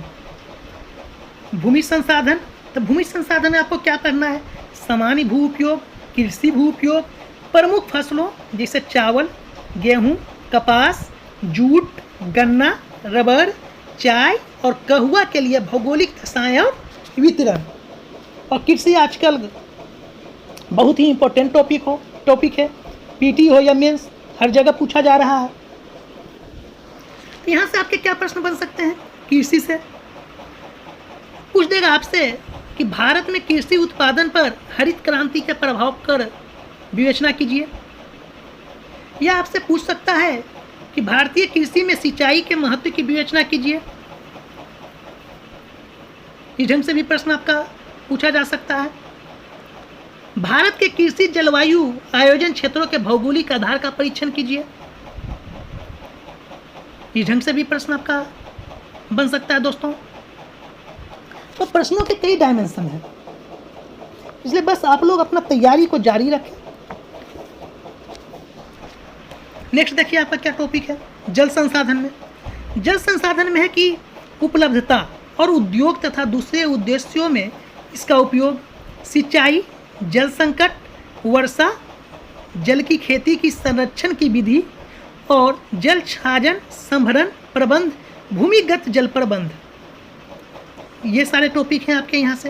भूमि संसाधन, तो भूमि संसाधन में आपको क्या करना है, सामान्य भू उपयोग, कृषि भू उपयोग, प्रमुख फसलों जैसे चावल, गेहूं, कपास, जूट, गन्ना, रबर, चाय और कहवा के लिए भौगोलिक दशाएं और वितरण। और कृषि आजकल बहुत ही इम्पोर्टेंट टॉपिक है, पीटी हो या मेंस, हर जगह पूछा जा रहा है। यहाँ से आपके क्या प्रश्न बन सकते हैं, कृषि से पूछ देगा आपसे कि भारत में कृषि उत्पादन पर हरित क्रांति के प्रभाव पर विवेचना कीजिए। यह आपसे पूछ सकता है कि भारतीय कृषि में सिंचाई के महत्व की विवेचना कीजिए। इस ढंग से भी प्रश्न आपका पूछा जा सकता है। भारत के कृषि जलवायु आयोजन क्षेत्रों के भौगोलिक आधार का परीक्षण कीजिए। इस ढंग से भी प्रश्न आपका बन सकता है दोस्तों। तो प्रश्नों के कई डायमेंशन हैं, इसलिए बस आप लोग अपना तैयारी को जारी रखें। नेक्स्ट देखिए आपका क्या टॉपिक है, जल संसाधन में। जल संसाधन में है कि उपलब्धता और उद्योग तथा दूसरे उद्देश्यों में इसका उपयोग, सिंचाई, जल संकट, वर्षा जल की खेती की संरक्षण की विधि और जल छाजन, संभरण, प्रबंध, भूमिगत जल प्रबंध। ये सारे टॉपिक हैं आपके यहाँ से।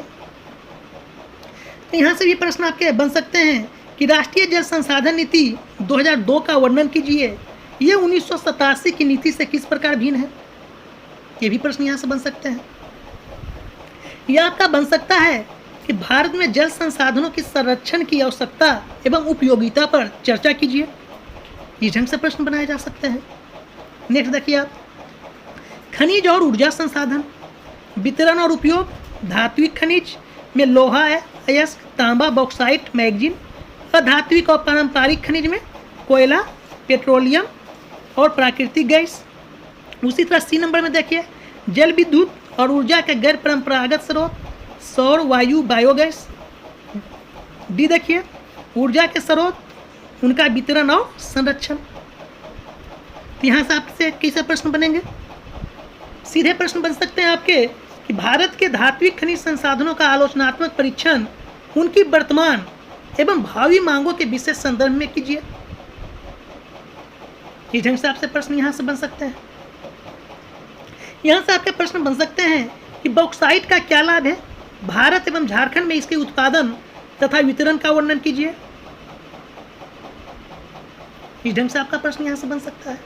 तो यहाँ से भी प्रश्न आपके बन सकते हैं कि राष्ट्रीय जल संसाधन नीति 2002 का वर्णन कीजिए। ये 1987 की नीति से किस प्रकार भिन्न है, ये भी प्रश्न यहाँ से बन सकते हैं। यह आपका बन सकता है कि भारत में जल संसाधनों की संरक्षण की आवश्यकता एवं उपयोगिता पर चर्चा कीजिए। इस ढंग से प्रश्न बनाए जा सकते हैं। नेक्स्ट देखिए आप खनिज और ऊर्जा संसाधन, वितरण और उपयोग, धात्विक खनिज, में लोहा है, अयस्क, तांबा, बॉक्साइट, मैगजीन। अधात्विक और पारंपरिक खनिज में कोयला, पेट्रोलियम और प्राकृतिक गैस। उसी तरह सी नंबर में देखिए जल विद्युत और ऊर्जा के गैर परंपरागत स्रोत, सौर, वायु, बायोगैस। डी देखिए ऊर्जा के स्रोत, उनका वितरण और संरक्षण। तो यहाँ से आपसे कैसे प्रश्न बनेंगे? सीधे प्रश्न बन सकते हैं आपके कि भारत के धात्विक खनिज संसाधनों का आलोचनात्मक परीक्षण उनकी वर्तमान एवं भावी मांगों के विशेष संदर्भ में कीजिए। इस ढंग से आपसे प्रश्न यहाँ से बन सकते हैं। यहाँ से आपके प्रश्न बन सकते हैं कि बॉक्साइट का क्या लाभ है, भारत एवं झारखंड में इसके उत्पादन तथा वितरण का वर्णन कीजिए। इस ढंग से आपका प्रश्न यहाँ से बन सकता है।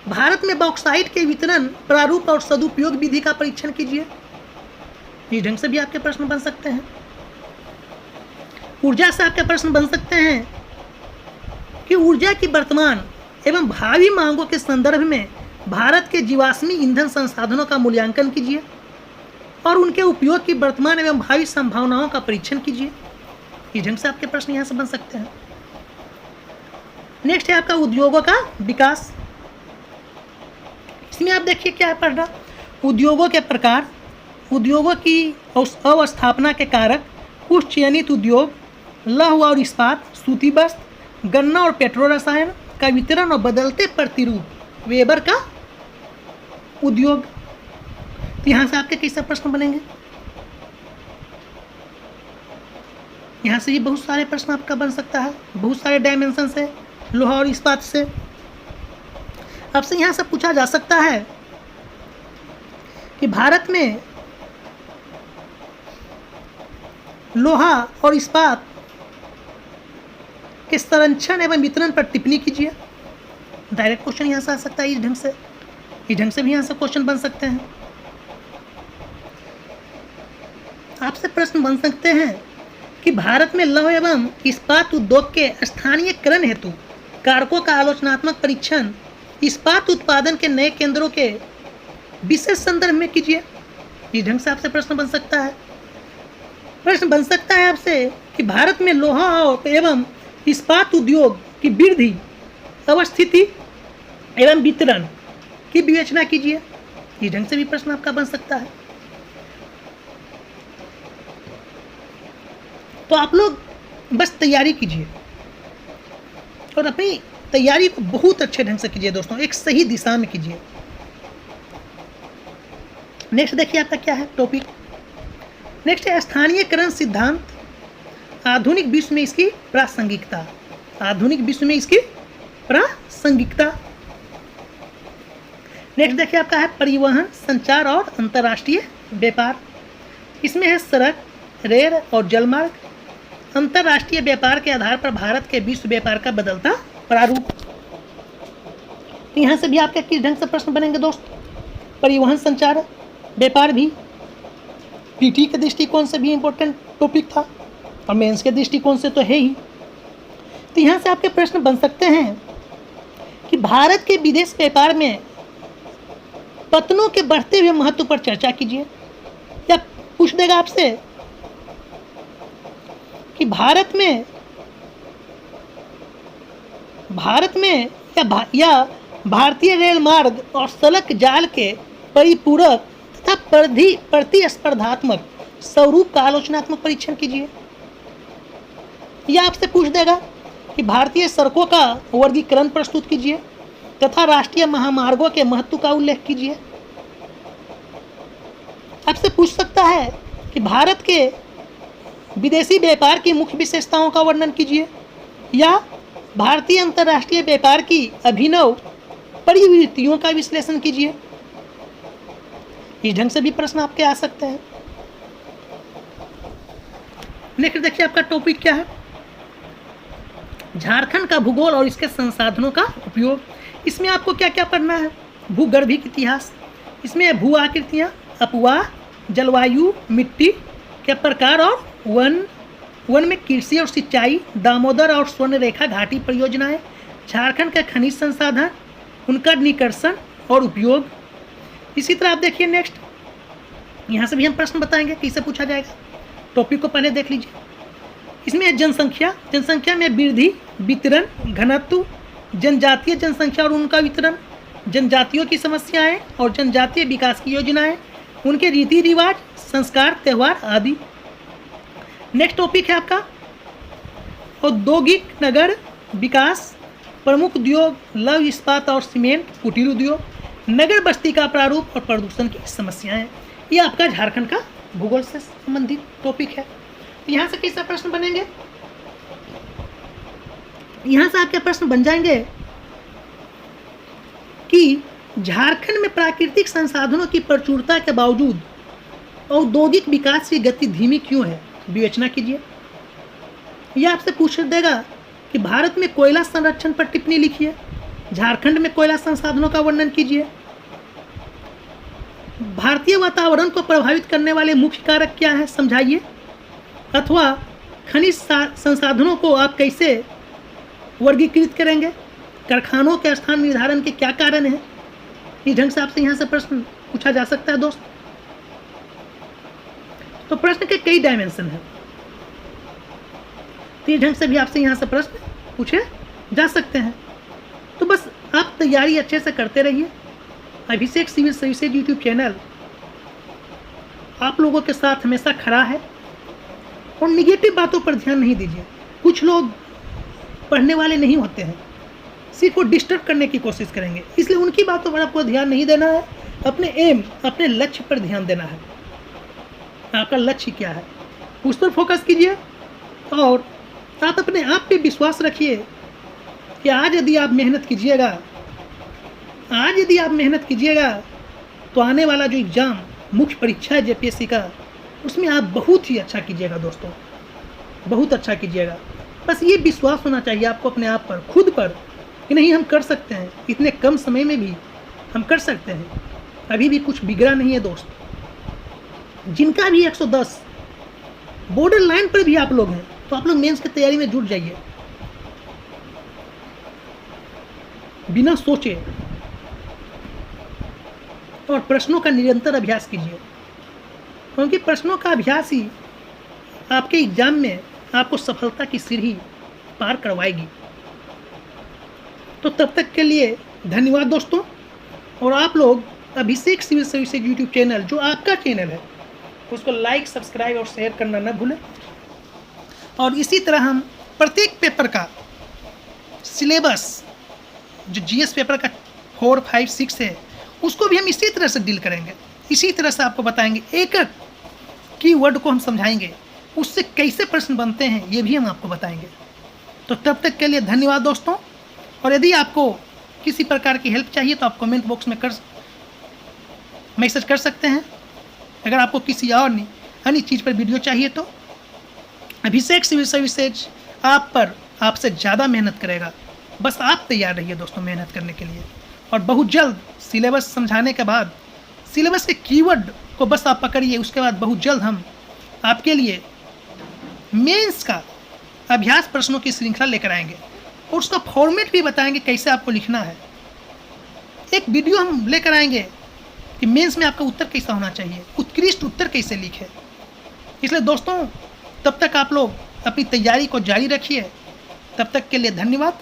भारत में बॉक्साइट के वितरण, प्रारूप और सदुपयोग विधि का परीक्षण कीजिए। इस ढंग से भी आपके प्रश्न बन सकते हैं। ऊर्जा से आपके प्रश्न बन सकते हैं कि ऊर्जा की वर्तमान एवं भावी मांगों के संदर्भ में भारत के जीवाश्मी ईंधन संसाधनों का मूल्यांकन कीजिए और उनके उपयोग की वर्तमान एवं भावी संभावनाओं का परीक्षण कीजिए। इस ढंग से आपके प्रश्न यहाँ से बन सकते हैं। नेक्स्ट है आपका उद्योगों का विकास। इसमें आप देखिए क्या पढ़ रहा, उद्योगों के प्रकार, उद्योगों की अवस्थापना के कारक, कुछ चयनित उद्योग, लौह और इस्पात, सूती वस्त्र, गन्ना और पेट्रो रसायन का वितरण और बदलते प्रतिरूप, वेबर का उद्योग। तो यहाँ से आपके कैसे प्रश्न बनेंगे? यहाँ से ये बहुत सारे प्रश्न आपका बन सकता है, बहुत सारे डायमेंशन से, लोहा और इस्पात से। आपसे यहाँ से पूछा जा सकता है कि भारत में लोहा और इस्पात के संरक्षण एवं वितरण पर टिप्पणी कीजिए। डायरेक्ट क्वेश्चन यहाँ से आ सकता है। इस ढंग से भी यहाँ से क्वेश्चन बन सकते हैं। आपसे प्रश्न बन सकते हैं कि भारत में लौह एवं इस्पात उद्योग के स्थानीयकरण हेतु कारकों का आलोचनात्मक परीक्षण इस्पात उत्पादन के नए केंद्रों के विशेष संदर्भ में कीजिए। इस ढंग से आपसे प्रश्न बन सकता है। प्रश्न बन सकता है आपसे कि भारत में लोहा एवं इस्पात उद्योग की वृद्धि, अवस्थिति एवं वितरण की विवेचना कीजिए। इस ढंग से भी प्रश्न आपका बन सकता है। तो आप लोग बस तैयारी कीजिए और अपनी तैयारी को बहुत अच्छे ढंग से कीजिए दोस्तों, एक सही दिशा में कीजिए। नेक्स्ट देखिए आपका क्या है टॉपिक। नेक्स्ट है स्थानीयकरण सिद्धांत, आधुनिक विश्व में इसकी प्रासंगिकता। आधुनिक विश्व में इसकी प्रासंगिकता। नेक्स्ट देखिए आपका है परिवहन, संचार और अंतर्राष्ट्रीय व्यापार। इसमें है सड़क, रेल और जलमार्ग। अंतर्राष्ट्रीय व्यापार के आधार पर भारत के विश्व व्यापार का बदलता प्रारूप। यहाँ से भी आपके किस ढंग से प्रश्न बनेंगे दोस्त? परिवहन, संचार, व्यापार भी पीटी के दृष्टिकोण से भी इम्पोर्टेंट टॉपिक था और मेंस के दृष्टिकोण से तो है ही। तो यहाँ से आपके प्रश्न बन सकते हैं कि भारत के विदेश व्यापार में पतनों के बढ़ते हुए महत्व पर चर्चा कीजिए। या पूछ देगा आपसे कि भारत में या भारतीय रेल मार्ग और सड़क जाल के परिपूरक तथा प्रतिस्पर्धात्मक स्वरूप का आलोचनात्मक परीक्षण कीजिए। या आपसे पूछ देगा कि भारतीय सड़कों का वर्गीकरण प्रस्तुत कीजिए तथा राष्ट्रीय महामार्गों के महत्व का उल्लेख कीजिए। आपसे पूछ सकता है कि भारत के विदेशी व्यापार की मुख्य विशेषताओं का वर्णन कीजिए या भारतीय अंतर्राष्ट्रीय व्यापार की अभिनव प्रवृत्तियों का विश्लेषण कीजिए। इस ढंग से भी प्रश्न आपके आ सकते हैं। नेक्स्ट देखिए आपका टॉपिक क्या है, झारखंड का भूगोल और इसके संसाधनों का उपयोग। इसमें आपको क्या क्या पढ़ना है? भूगर्भिक इतिहास, इसमें भू आकृतियाँ, अपवाह, जलवायु, मिट्टी के प्रकार और वन में कृषि और सिंचाई, दामोदर और स्वर्णरेखा घाटी परियोजनाएं, झारखंड का खनिज संसाधन, उनका निकर्षण और उपयोग। इसी तरह आप देखिए नेक्स्ट, यहाँ से भी हम प्रश्न बताएंगे कैसे पूछा जाएगा। टॉपिक को पहले देख लीजिए। इसमें है जनसंख्या, जनसंख्या में वृद्धि, वितरण, घनत्व, जनजातीय जनसंख्या और उनका वितरण, जनजातियों की समस्याएं और जनजातीय विकास की योजनाएं, उनके रीति रिवाज, संस्कार, त्यौहार आदि। नेक्स्ट टॉपिक है आपका औद्योगिक नगर विकास, प्रमुख उद्योग, लौह इस्पात और सीमेंट, कुटीर उद्योग, नगर बस्ती का प्रारूप और प्रदूषण की समस्याएं। ये आपका झारखंड का भूगोल से संबंधित टॉपिक है। यहाँ से कैसे प्रश्न बनेंगे, यहाँ से आपके प्रश्न बन जाएंगे कि झारखंड में प्राकृतिक संसाधनों की प्रचुरता के बावजूद औद्योगिक विकास की गति धीमी क्यों है, विवेचना कीजिए। यह आपसे पूछ देगा कि भारत में कोयला संरक्षण पर टिप्पणी लिखिए, झारखंड में कोयला संसाधनों का वर्णन कीजिए, भारतीय वातावरण को प्रभावित करने वाले मुख्य कारक क्या हैं समझाइए, अथवा खनिज संसाधनों को आप कैसे वर्गीकृत करेंगे, कारखानों के स्थान निर्धारण के क्या कारण हैं। इस ढंग से आपसे यहाँ से प्रश्न पूछा जा सकता है दोस्त। तो प्रश्न के कई डायमेंशन हैं, तो इस ढंग से भी आपसे यहाँ से प्रश्न पूछे जा सकते हैं। तो बस आप तैयारी अच्छे से करते रहिए। अभिषेक सिविल सर्विसेज यूट्यूब चैनल आप लोगों के साथ हमेशा खड़ा है, और निगेटिव बातों पर ध्यान नहीं दीजिए। कुछ लोग पढ़ने वाले नहीं होते हैं, सिर्फ वो डिस्टर्ब करने की कोशिश करेंगे, इसलिए उनकी बातों पर आपको ध्यान नहीं देना है। अपने एम, अपने लक्ष्य पर ध्यान देना है। आपका लक्ष्य क्या है उस पर फोकस कीजिए, और आप अपने आप पे विश्वास रखिए कि आज यदि आप मेहनत कीजिएगा, तो आने वाला जो एग्ज़ाम मुख्य परीक्षा है जेपीएससी का, उसमें आप बहुत ही अच्छा कीजिएगा दोस्तों, बहुत अच्छा कीजिएगा। बस ये विश्वास होना चाहिए आपको अपने आप पर, खुद पर, कि नहीं हम कर सकते हैं, इतने कम समय में भी हम कर सकते हैं। अभी भी कुछ बिगड़ा नहीं है दोस्त। जिनका भी 110 बॉर्डर लाइन पर भी आप लोग हैं, तो आप लोग मेंस की तैयारी में जुट जाइए। बिना सोचे और प्रश्नों का निरंतर अभ्यास कीजिए, क्योंकि प्रश्नों का अभ्यास ही आपके एग्जाम में आपको सफलता की सीढ़ी पार करवाएगी। तो तब तक के लिए धन्यवाद दोस्तों। और आप लोग अभिषेक सिविल सर्विसेज यूट्यूब चैनल, जो आपका चैनल है, उसको लाइक, सब्सक्राइब और शेयर करना न भूलें। और इसी तरह हम प्रत्येक पेपर का सिलेबस, जो जीएस पेपर का 4, 5, 6 है, उसको भी हम इसी तरह से डील करेंगे। इसी तरह से आपको बताएंगे, एक एक कीवर्ड को हम समझाएंगे, उससे कैसे प्रश्न बनते हैं ये भी हम आपको बताएंगे। तो तब तक के लिए धन्यवाद दोस्तों। और यदि आपको किसी प्रकार की हेल्प चाहिए तो आप कमेंट बॉक्स में मैसेज कर सकते हैं। अगर आपको किसी और अन्य चीज़ पर वीडियो चाहिए तो अभिषेक सिविल सर्विसेज आपसे ज़्यादा मेहनत करेगा। बस आप तैयार रहिए दोस्तों मेहनत करने के लिए। और बहुत जल्द सिलेबस समझाने के बाद, सिलेबस के कीवर्ड को बस आप पकड़िए, उसके बाद बहुत जल्द हम आपके लिए मेंस का अभ्यास प्रश्नों की श्रृंखला लेकर आएंगे, और उसका फॉर्मेट भी बताएंगे कैसे आपको लिखना है। एक वीडियो हम लेकर आएंगे कि मेंस में आपका उत्तर कैसा होना चाहिए, उत्कृष्ट उत्तर कैसे लिखे। इसलिए दोस्तों तब तक आप लोग अपनी तैयारी को जारी रखिए। तब तक के लिए धन्यवाद।